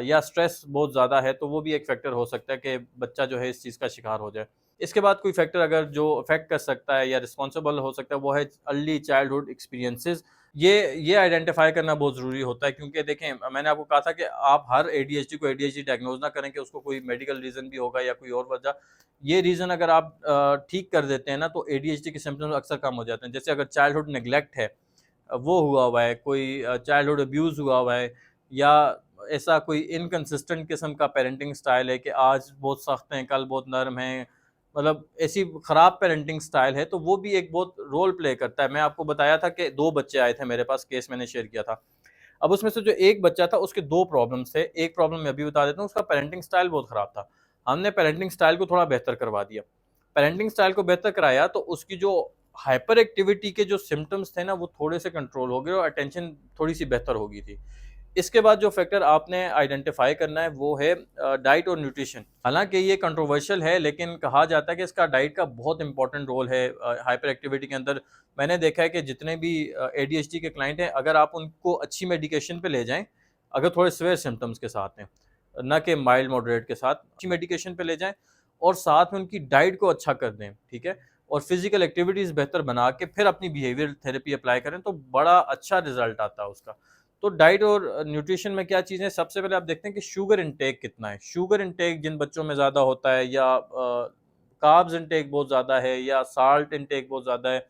या स्ट्रेस बहुत ज़्यादा है, तो वो भी एक फैक्टर हो सकता है कि बच्चा जो है इस चीज़ का शिकार हो जाए। इसके बाद कोई फैक्टर अगर जो अफेक्ट कर सकता है या रिस्पॉन्सिबल हो सकता है वो है अर्ली चाइल्डहुड एक्सपीरियंसेस। ये आइडेंटिफाई करना बहुत ज़रूरी होता है, क्योंकि देखें मैंने आपको कहा था कि आप हर एडीएचडी को एडीएचडी डायग्नोज ना करें कि उसको कोई मेडिकल रीज़न भी होगा या कोई और वजह। ये रीज़न अगर आप ठीक कर देते हैं ना तो एडीएचडी के सिम्टम्स अक्सर कम हो जाते हैं। जैसे अगर चाइल्डहुड नेग्लेक्ट है, वो हुआ हुआ है, कोई चाइल्डहुड अब्यूज़ हुआ हुआ है, या ऐसा कोई इनकंसिस्टेंट किस्म का पेरेंटिंग स्टाइल है कि आज बहुत सख्त हैं, कल बहुत नरम हैं, मतलब ऐसी ख़राब पेरेंटिंग स्टाइल है, तो वो भी एक बहुत रोल प्ले करता है। मैं आपको बताया था कि 2 बच्चे आए थे मेरे पास, केस मैंने शेयर किया था। अब उसमें से जो एक बच्चा था उसके 2 प्रॉब्लम्स थे। एक प्रॉब्लम मैं अभी बता देता हूँ, उसका पेरेंटिंग स्टाइल बहुत ख़राब था। हमने पेरेंटिंग स्टाइल को थोड़ा बेहतर करवा दिया। पेरेंटिंग स्टाइल को बेहतर कराया तो उसकी जो हाइपर एक्टिविटी के जो सिम्पटम्स थे ना वो थोड़े से कंट्रोल हो गए और अटेंशन थोड़ी-सी बेहतर हो गई थी। इसके बाद जो फैक्टर आपने आइडेंटिफाई करना है वो है डाइट और न्यूट्रिशन। हालांकि ये कंट्रोवर्शियल है, लेकिन कहा जाता है कि इसका डाइट का बहुत इंपॉर्टेंट रोल है हाइपर एक्टिविटी के अंदर। मैंने देखा है कि जितने भी एडीएचडी के क्लाइंट हैं, अगर आप उनको अच्छी मेडिकेशन पे ले जाएं, अगर थोड़े सिवियर सिम्टम्स के साथ हैं, ना कि माइल्ड मॉडरेट के साथ, अच्छी मेडिकेशन पे ले जाएं और साथ में उनकी डाइट को अच्छा कर दें, ठीक है, और फिजिकल एक्टिविटीज़ बेहतर बना के फिर अपनी बिहेवियर थेरेपी अप्लाई करें तो बड़ा अच्छा रिजल्ट आता है उसका। तो डाइट और न्यूट्रिशन में क्या चीज़ें, सबसे पहले आप देखते हैं कि शुगर इंटेक कितना है। शुगर इंटेक जिन बच्चों में ज़्यादा होता है, या कार्ब्स इंटेक बहुत ज़्यादा है, या साल्ट इंटेक बहुत ज़्यादा है,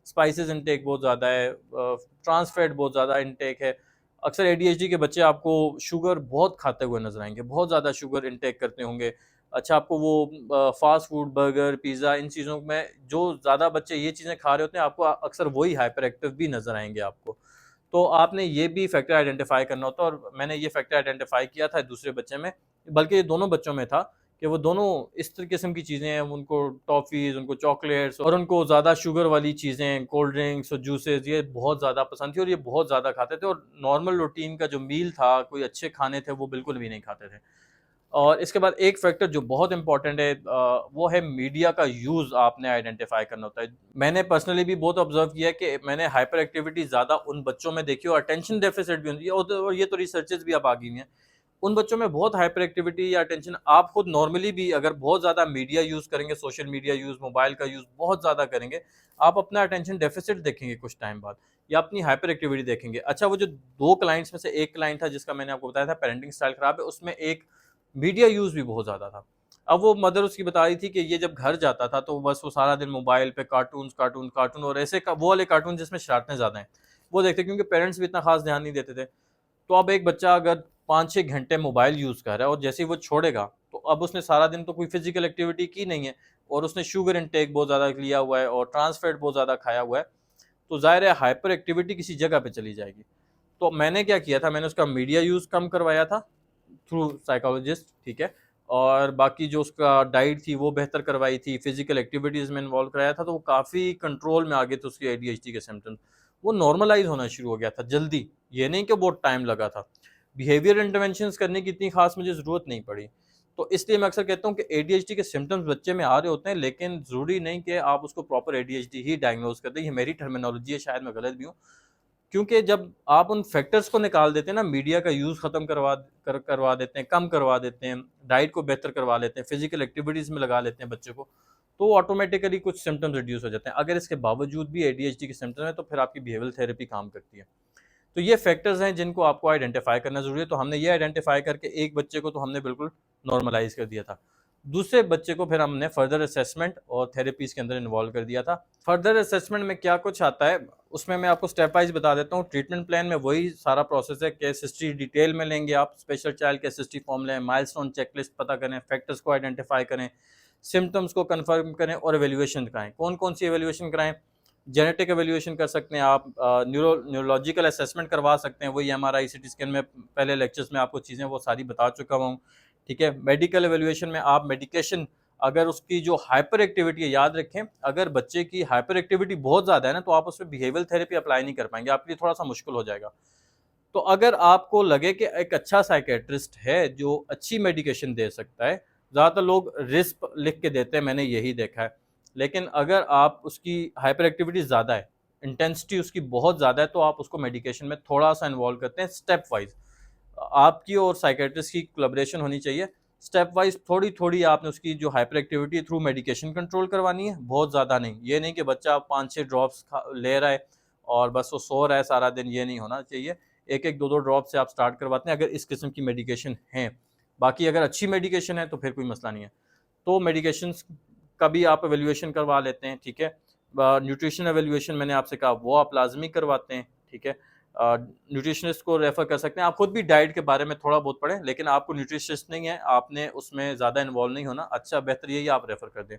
स्पाइसेस इंटेक बहुत ज़्यादा है, ट्रांस फैट बहुत ज़्यादा इंटेक है। अक्सर एडीएचडी के बच्चे आपको शुगर बहुत खाते हुए नजर आएंगे, बहुत ज़्यादा शुगर इंटेक करते होंगे। अच्छा, आपको वो फास्ट फूड, बर्गर, पिज़्ज़ा, इन चीज़ों में जो ज़्यादा बच्चे ये चीज़ें खा रहे होते हैं, आपको अक्सर वही हाइपर एक्टिव भी नजर आएंगे आपको। तो आपने ये भी फैक्टर आइडेंटिफाई करना होता है, और मैंने ये फैक्टर आइडेंटिफाई किया था दूसरे बच्चे में, बल्कि ये दोनों बच्चों में था कि वो दोनों इस तरह किस्म की चीज़ें हैं, उनको टॉफ़ीज़, उनको चॉकलेट्स और उनको ज़्यादा शुगर वाली चीज़ें, कोल्ड ड्रिंक्स और जूसेस, ये बहुत ज़्यादा पसंद थी और ये बहुत ज़्यादा खाते थे, और नॉर्मल रूटीन का जो मील था, कोई अच्छे खाने थे, वो बिल्कुल भी नहीं खाते थे। और इसके बाद एक फैक्टर जो बहुत इंपॉर्टेंट है, वो है मीडिया का यूज़ आपने आइडेंटिफाई करना होता है। मैंने पर्सनली भी बहुत ऑब्जर्व किया है कि मैंने हाइपर एक्टिविटी ज़्यादा उन बच्चों में देखी, और अटेंशन डेफिसिट भी होती है, और ये तो रिसर्चेस भी अब आ गई हैं। उन बच्चों में बहुत हाइपर एक्टिविटी या अटेंशन, आप खुद नॉर्मली भी अगर बहुत ज़्यादा मीडिया यूज़ करेंगे, सोशल मीडिया यूज़, मोबाइल का यूज़ बहुत ज़्यादा करेंगे, आप अपना अटेंशन डेफिसिट देखेंगे कुछ टाइम बाद, या अपनी हाइपर एक्टिविटी देखेंगे। अच्छा, वो जो 2 क्लाइंट्स में से एक क्लाइंट था जिसका मैंने आपको बताया था पेरेंटिंग स्टाइल खराब है, उसमें एक मीडिया यूज़ भी बहुत ज़्यादा था। अब वो मदर उसकी बता रही थी कि ये जब घर जाता था तो बस वो सारा दिन मोबाइल पे कार्टून्स, कार्टून, कार्टून, और ऐसे वो वाले कार्टून जिसमें शरारतें ज़्यादा हैं, वो देखते, क्योंकि पेरेंट्स भी इतना ख़ास ध्यान नहीं देते थे। तो अब एक बच्चा अगर 5-6 घंटे मोबाइल यूज़ कर रहा है और जैसे ही वो छोड़ेगा, तो अब उसने सारा दिन तो कोई फ़िज़िकल एक्टिविटी की नहीं है, और उसने शुगर इंटेक बहुत ज़्यादा लिया हुआ है और ट्रांस फैट बहुत ज़्यादा खाया हुआ है, तो ज़ाहिर है हाइपर एक्टिविटी किसी जगह पे चली जाएगी। तो मैंने क्या किया था, मैंने उसका मीडिया यूज़ कम करवाया था थ्रू साइकोलॉजिस्ट, ठीक है? और बाकी जो उसका डाइट थी वो बेहतर करवाई थी, फिज़िकल एक्टिविटीज़ में इन्वॉल्व कराया था, तो वो काफ़ी कंट्रोल में आ गए थे उसके एडीएचडी के सिम्पटम्स। वो नॉर्मलाइज़ होना शुरू हो गया था जल्दी, ये नहीं कि बहुत टाइम लगा था। बिहेवियर इंटरवेंशंस करने की इतनी ख़ास मुझे ज़रूरत नहीं पड़ी। तो इसलिए मैं अक्सर कहता हूँ कि एडीएचडी के सिम्पटम्स बच्चे में आ रहे होते हैं, लेकिन ज़रूरी नहीं कि आप उसको प्रॉपर एडीएचडी ही डायग्नोज़ कर दें। ये मेरी टर्मिनोलॉजी है, शायद मैं गलत भी हूँ। क्योंकि जब आप उन फैक्टर्स को निकाल देते हैं ना, मीडिया का यूज़ ख़त्म करवा देते हैं, कम करवा देते हैं, डाइट को बेहतर करवा लेते हैं, फिज़िकल एक्टिविटीज़ में लगा लेते हैं बच्चे को, तो ऑटोमेटिकली कुछ सिम्पटम्स रिड्यूस हो जाते हैं। अगर इसके बावजूद भी एडीएचडी के सिम्पटम है, तो फिर आपकी बिहेवियरल थेरेपी काम करती है। तो ये फैक्टर्स हैं जिनको आपको आइडेंटिफाई करना ज़रूरी है। तो हमने ये आइडेंटिफाई करके एक बच्चे को तो हमने बिल्कुल नॉर्मलाइज़ कर दिया था। दूसरे बच्चे को फिर हमने फर्दर असेसमेंट और थेरेपीज़ के अंदर इन्वॉल्व कर दिया था। फर्दर असेसमेंट में क्या कुछ आता है, उसमें मैं आपको स्टेप वाइज़ बता देता हूँ। ट्रीटमेंट प्लान में वही सारा प्रोसेस है, केस हिस्ट्री डिटेल में लेंगे आप, special child case history form लें, माइलस्टोन चेकलिस्ट पता करें, फैक्टर्स को आइडेंटिफाई करें, सिम्पटम्स को कन्फर्म करें और एवेल्यूएशन कराएँ। कौन-कौन सी एवेल्यूएशन कराएँ? जेनेटिक एवेल्यूएशन कर सकते हैं आप, न्यूरोलॉजिकल असेसमेंट करवा सकते हैं, वही एमआरआई, सीटी स्कैन में पहले लेक्चर्स में आपको चीज़ें वो सारी बता चुका हुआ हूँ, ठीक है। मेडिकल एवेल्यूएशन में आप मेडिकेशन, अगर उसकी जो हाइपर एक्टिविटी है, याद रखें अगर बच्चे की हाइपर एक्टिविटी बहुत ज़्यादा है ना, तो आप उसमें बिहेवियरल थेरेपी अप्लाई नहीं कर पाएंगे, आपके लिए थोड़ा सा मुश्किल हो जाएगा। तो अगर आपको लगे कि एक अच्छा साइकेट्रिस्ट है जो अच्छी मेडिकेशन दे सकता है, ज़्यादातर लोग रिस्क लिख के देते हैं, मैंने यही देखा है। लेकिन अगर आप उसकी हाइपर एक्टिविटी ज़्यादा है, इंटेंसिटी उसकी बहुत ज़्यादा है, तो आप उसको मेडिकेशन में थोड़ा सा इन्वॉल्व करते हैं स्टेप वाइज। आपकी और साइकेट्रिस्ट की कोलैबोरेशन होनी चाहिए। स्टेप वाइज थोड़ी थोड़ी आपने उसकी जो hyper activity through medication control करवानी है, बहुत ज़्यादा नहीं। ये नहीं कि बच्चा 5-6 ड्रॉप्स ले रहा है और बस वो सो रहा है सारा दिन, ये नहीं होना चाहिए। एक एक दो दो ड्रॉप से आप स्टार्ट करवाते हैं अगर इस किस्म की मेडिकेशन है। बाकी अगर अच्छी मेडिकेशन है तो फिर कोई मसला नहीं है। तो मेडिकेशंस का भी आप एवेल्यूएशन करवा लेते हैं, ठीक है। न्यूट्रिशन एवेल्यूएशन मैंने आपसे कहा वो आप लाजमी करवाते हैं, ठीक है। न्यूट्रिशनिस्ट को रेफ़र कर सकते हैं। आप खुद भी डाइट के बारे में थोड़ा बहुत पढ़ें, लेकिन आपको न्यूट्रिशनिस्ट नहीं है, आपने उसमें ज़्यादा इन्वॉल्व नहीं होना। अच्छा बेहतर यही आप रेफ़र कर दें।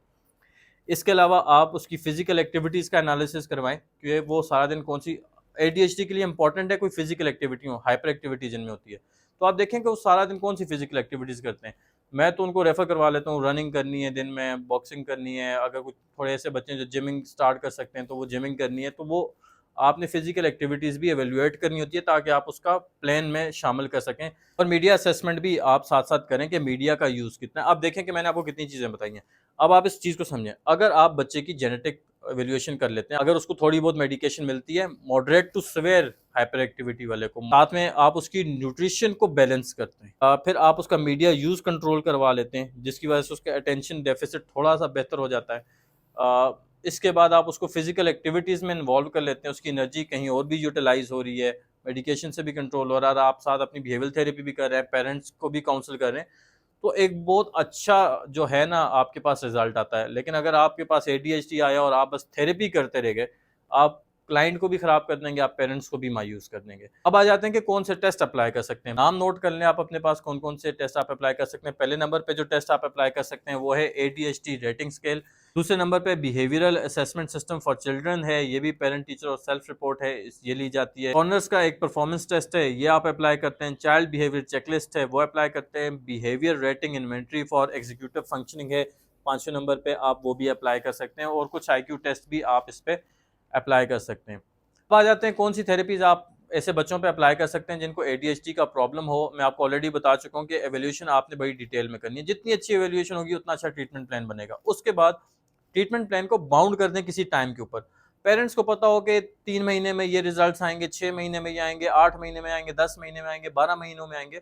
इसके अलावा आप उसकी फ़िज़िकल एक्टिविटीज़ का एनालिसिस करवाएँ कि वो सारा दिन कौन-सी एडीएचडी के लिए इम्पोर्टेंट है कोई फ़िज़िकल एक्टिविटी हो, हाइपर एक्टिविटी जिनमें होती है। तो आप देखें कि वो सारा दिन कौन-सी फ़िज़िकल एक्टिविटीज़ करते हैं। मैं तो उनको रेफ़र करवा लेता हूँ, रनिंग करनी है दिन में, बॉक्सिंग करनी है, अगर कुछ थोड़े ऐसे बच्चे हैं जो जिमिंग स्टार्ट कर सकते हैं, तो वो जिमिंग करनी है। तो वो आपने फ़िज़िकल एक्टिविटीज़ भी इवैल्यूएट करनी होती है ताकि आप उसका प्लान में शामिल कर सकें। और मीडिया असेसमेंट भी आप साथ-साथ करें कि मीडिया का यूज़ कितना है। अब देखें कि मैंने आपको कितनी चीज़ें बताई हैं। अब आप इस चीज़ को समझें, अगर आप बच्चे की जेनेटिक इवैल्यूएशन कर लेते हैं, अगर उसको थोड़ी बहुत मेडिकेशन मिलती है, moderate to severe hyperactivity वाले को, साथ में आप उसकी न्यूट्रिशन को बैलेंस करते हैं। फिर आप उसका मीडिया यूज़ कंट्रोल करवा लेते हैं, जिसकी वजह से उसका अटेंशन डेफिसिट थोड़ा-सा बेहतर हो जाता है। इसके बाद आप उसको फिज़िकल एक्टिविटीज़ में इन्वॉल्व कर लेते हैं, उसकी एनर्जी कहीं और भी यूटिलाइज़ हो रही है, मेडिकेशन से भी कंट्रोल हो रहा है और आप साथ अपनी बिहेवियर थेरेपी भी कर रहे हैं, पेरेंट्स को भी काउंसल कर रहे हैं, तो एक बहुत अच्छा जो है ना आपके पास रिज़ल्ट आता है। लेकिन अगर आपके पास एडीएचडी आया और आप बस थेरेपी करते रह गए, आप क्लाइंट को भी ख़राब कर देंगे, आप पेरेंट्स को भी मायूस कर देंगे। अब आ जाते हैं कि कौन से टेस्ट अप्लाई कर सकते हैं। नाम नोट कर लें आप अपने पास कौन-कौन से टेस्ट आप अप्लाई कर सकते हैं। पहले नंबर पे जो टेस्ट आप अप्लाई कर सकते हैं वो है एडीएचडी रेटिंग स्केल। दूसरे नंबर पे behavioural assessment system for children है, ये भी पेरेंट टीचर और सेल्फ रिपोर्ट है, ये ली जाती है। ऑनर्स का एक परफॉर्मेंस टेस्ट है, ये आप अप्लाई करते हैं। चाइल्ड बिहेवियर चेकलिस्ट है, वो अप्लाई करते हैं। Behaviour rating inventory for executive functioning है, 5वें नंबर पे आप वो भी अप्लाई कर सकते हैं और कुछ आईक्यू टेस्ट भी आप इस पे अप्लाई कर सकते हैं। अब आ जाते हैं कौन सी थेरेपीज़ आप ऐसे बच्चों पे अप्लाई कर सकते हैं जिनको एडीएचडी का प्रॉब्लम हो। मैं आपको ऑलरेडी बता चुका हूँ कि एवोल्यूशन आपने बड़ी डिटेल में करनी है। जितनी अच्छी एवोल्यूशन होगी उतना अच्छा ट्रीटमेंट प्लान बनेगा। उसके बाद ट्रीटमेंट प्लान को बाउंड कर दें किसी टाइम के ऊपर। पेरेंट्स को पता हो कि 3 महीने में ये रिजल्ट्स आएँगे, 6 महीने में ये आएँगे, 8 महीने में आएँगे, 10 महीने में आएँगे, 12 महीनों में आएँगे।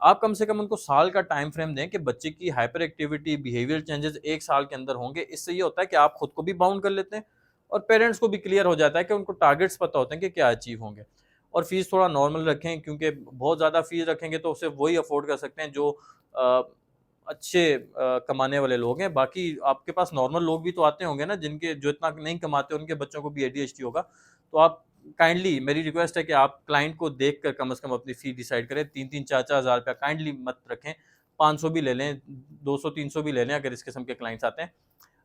आप कम से कम उनको साल का टाइम फ्रेम दें कि बच्चे की हाइपर एक्टिविटी, बिहेवियर चेंजेस 1 साल के अंदर होंगे। इससे ये होता है कि आप खुद को भी बाउंड कर लेते हैं और पेरेंट्स को भी क्लियर हो जाता है कि उनको टारगेट्स पता होते हैं कि क्या अचीव होंगे। और फीस थोड़ा नॉर्मल रखें क्योंकि बहुत ज़्यादा फीस रखेंगे तो सिर्फ वही अफोर्ड कर सकते हैं जो अच्छे कमाने वाले लोग हैं। बाकी आपके पास नॉर्मल लोग भी तो आते होंगे ना जिनके जो इतना नहीं कमाते उनके बच्चों को भी एडीएचडी होगा। तो आप काइंडली मेरी रिक्वेस्ट है कि आप क्लाइंट को देखकर कम से कम अपनी फ़ी डिसाइड करें। 3-3 4-4 हज़ार रुपया काइंडली मत रखें। 500 भी ले लें, 200-300 भी ले लें अगर इस किस्म के क्लाइंट्स आते हैं।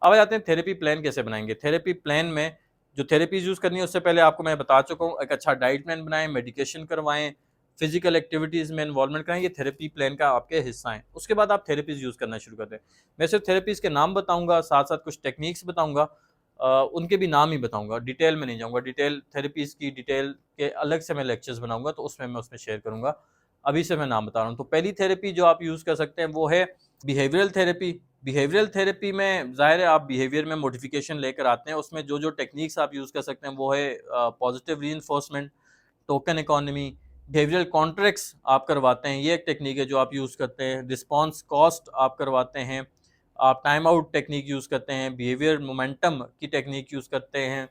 अब आ जाते हैं थेरेपी प्लान कैसे बनाएँगे। थेरेपी प्लान में जो थेरेपीज़ यूज़ करनी है उससे पहले आपको मैं बता चुका हूँ, एक अच्छा डाइट प्लान बनाएँ, मेडिकेशन करवाएँ, फिजिकल एक्टिविटीज़ में इन्वॉल्वमेंट करें, ये थेरेपी प्लान का आपके हिस्सा हैं। उसके बाद आप थेरेपीज़ यूज़ करना शुरू कर दें। मैं सिर्फ थेरेपीज़ के नाम बताऊँगा, साथ-साथ कुछ टेक्नीक्स बताऊँगा, उनके भी नाम ही बताऊँगा, डिटेल में नहीं जाऊँगा। डिटेल थेरेपीज़ की डिटेल के अलग से मैं लेक्चर्स बनाऊँगा तो उसमें मैं उसमें शेयर करूँगा। अभी से मैं नाम बता रहा हूँ। तो पहली थेरेपी जो आप यूज़ कर सकते हैं वो है बिहेवियरल थेरेपी। बिहेवियरल थेरेपी में ज़ाहिर है आप बिहेवियर में मॉडिफ़िकेशन लेकर आते हैं। उसमें जो-जो टेक्नीक्स आप यूज़ कर सकते हैं वो है positive reinforcement, token economy, behavioural contracts आप करवाते हैं, ये एक टेक्नीक है जो आप यूज़ करते हैं। रिस्पॉन्स कॉस्ट आप करवाते हैं, आप टाइम आउट टेक्नीक यूज़ करते हैं, बिहेवियर मोमेंटम की टेक्नीक यूज़ करते हैं,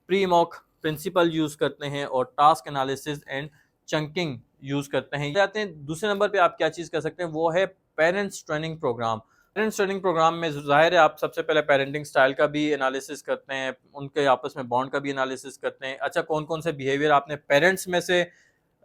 प्री मॉक प्रिंसिपल यूज़ करते हैं और task analysis and chunking use करते हैं। जाते हैं दूसरे नंबर पे आप क्या चीज़ कर सकते हैं वो है parents training programme. Parents training programme में ज़ाहिर है आप सबसे पहले पेरेंटिंग स्टाइल का भी एनालिसिस करते हैं, उनके आपस में बॉन्ड का भी एनालिसिस करते हैं। अच्छा कौन-कौन से बिहेवियर आपने पेरेंट्स में से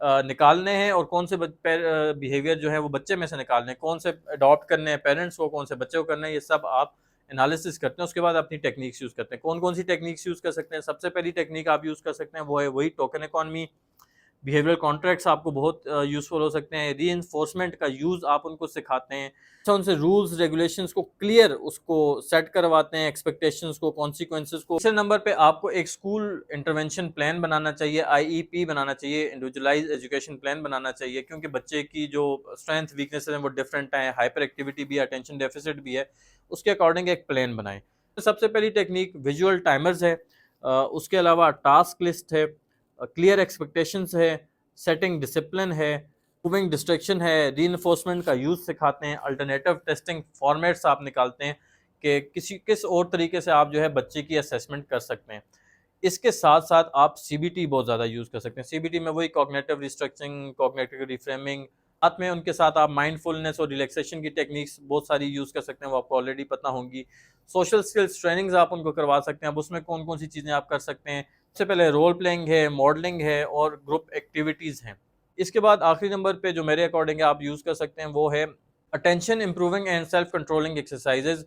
निकालने हैं और कौन से बिहेवियर जो है वो बच्चे में से निकालने हैं, कौन से अडॉप्ट करने हैं पेरेंट्स को, कौन से बच्चे को करने हैं, ये सब आप एनालिसिस करते हैं। उसके बाद अपनी टेक्निक्स यूज़ करते हैं। कौन-कौन सी टेक्निक्स यूज़ कर सकते हैं? सबसे पहली टेक्निक आप यूज़ कर सकते हैं वो है वही टोकन इकोनॉमी। बिहेवियरल कॉन्ट्रैक्ट्स आपको बहुत यूज़फुल हो सकते हैं। रीइंफोर्समेंट का यूज़ आप उनको सिखाते हैं। अच्छा उनसे रूल्स रेगुलेशंस को क्लियर उसको सेट करवाते हैं, एक्सपेक्टेशंस को, कॉन्सिक्वेंसेस को। तीसरे नंबर पे आपको एक स्कूल इंटरवेंशन प्लान बनाना चाहिए, आईईपी बनाना चाहिए, इंडिविजुअलाइज्ड एजुकेशन प्लान बनाना चाहिए क्योंकि बच्चे की जो स्ट्रेंथ वीकनेसेस हैं वो डिफरेंट हैं, हाइपर एक्टिविटी भी है, अटेंशन डेफिसिट भी है, उसके अकॉर्डिंग एक प्लान बनाएं। तो सबसे पहली टेक्निक विजुअल टाइमर्स है, उसके अलावा टास्क लिस्ट है, क्लियर एक्सपेक्टेशंस है, सेटिंग डिसिप्लिन है, मूविंग डिस्ट्रैक्शन है, रीइंफोर्समेंट का यूज़ सिखाते हैं, अल्टरनेटिव टेस्टिंग फॉर्मेट्स आप निकालते हैं कि किस और तरीके से आप जो है बच्चे की असेसमेंट कर सकते हैं। इसके साथ साथ आप सीबीटी बहुत ज़्यादा यूज़ कर सकते हैं। सीबीटी में वही कॉग्निटिव रिस्ट्रक्चरिंग, कॉग्निटिव रिफ्रेमिंग, साथ में उनके साथ आप माइंडफुलनेस और रिलैक्सेशन की टेक्निक्स बहुत सारी यूज़ कर सकते हैं, वो आपको ऑलरेडी पता होंगी। सोशल स्किल्स ट्रेनिंग्स आप उनको करवा सकते हैं। अब उसमें कौन कौन सी चीज़ें आप कर सकते हैं, सबसे पहले रोल प्लेइंग है, मॉडलिंग है और ग्रुप एक्टिविटीज़ हैं। इसके बाद आखिरी नंबर पे जो मेरे अकॉर्डिंग आप यूज़ कर सकते हैं वो है attention improving and self controlling exercises.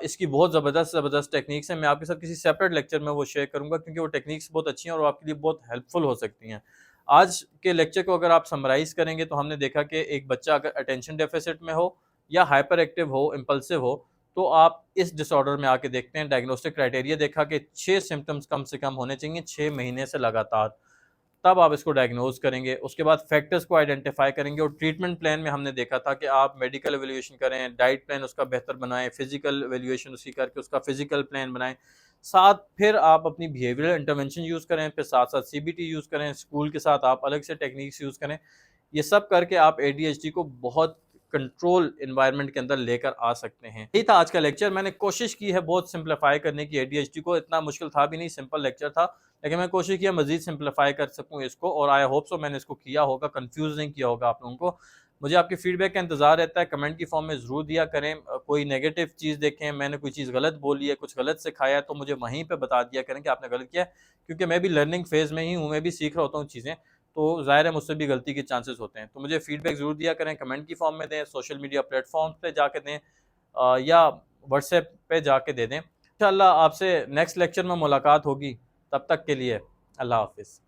इसकी बहुत ज़बरदस्त टेक्निक्स हैं। मैं आपके साथ किसी सेपरेट लेक्चर में वो शेयर करूँगा क्योंकि वो टेक्निक्स बहुत अच्छी हैं और वो आपके लिए बहुत हेल्पफुल हो सकती हैं। आज के लेक्चर को अगर आप समराइज़ करेंगे तो हमने देखा कि एक बच्चा अगर अटेंशन डेफिसिट में हो या हाइपर एक्टिव हो, इम्पल्सिव हो, तो आप इस डिसऑर्डर में आके देखते हैं। डायग्नोस्टिक क्राइटेरिया देखा कि 6 सिम्पटम्स कम से कम होने चाहिए 6 महीने से लगातार, तब आप इसको डायग्नोज करेंगे। उसके बाद फैक्टर्स को आइडेंटिफाई करेंगे और ट्रीटमेंट प्लान में हमने देखा था कि आप मेडिकल एवेल्यूएशन करें, डाइट प्लान उसका बेहतर बनाएं, फिजिकल एवेल्यूएशन उसकी करके उसका फिजिकल प्लान बनाएं, साथ फिर आप अपनी बिहेवियरल इंटरवेंशन यूज़ करें, फिर साथ साथ सीबीटी यूज़ करें, स्कूल के साथ आप अलग से टेक्निक्स यूज़ करें। ये सब करके आप एडीएचडी को बहुत कंट्रोल एनवायरनमेंट के अंदर लेकर आ सकते हैं। यही था आज का लेक्चर। मैंने कोशिश की है बहुत सिंप्लीफाई करने की एडीएचडी को, इतना मुश्किल था भी नहीं, सिंपल लेक्चर था, लेकिन मैं कोशिश किया मजीद सिंप्लीफाई कर सकूं इसको और आई होप सो मैंने इसको किया होगा, कंफ्यूज नहीं किया होगा आप लोगों को। मुझे आपके फीडबैक का इंतजार रहता है, कमेंट की फॉर्म में ज़रूर दिया करें। कोई नेगेटिव चीज़ देखें, मैंने कोई चीज़ गलत बोली है, कुछ गलत सिखाया है, तो मुझे वहीं पे बता दिया करें कि आपने गलत किया है, क्योंकि मैं भी लर्निंग फेज़ में ही हूँ, मैं भी सीख रहा होता हूँ चीज़ें, तो ज़ाहिर है मुझसे भी गलती के चांसेस होते हैं। तो मुझे फीडबैक ज़रूर दिया करें, कमेंट की फॉर्म में दें, सोशल मीडिया प्लेटफॉर्म्स पे जाके दें, या व्हाट्सएप पे जाके दे दें। इंशाल्लाह आपसे नेक्स्ट लेक्चर में मुलाकात होगी, तब तक के लिए अल्लाह हाफ़िज़।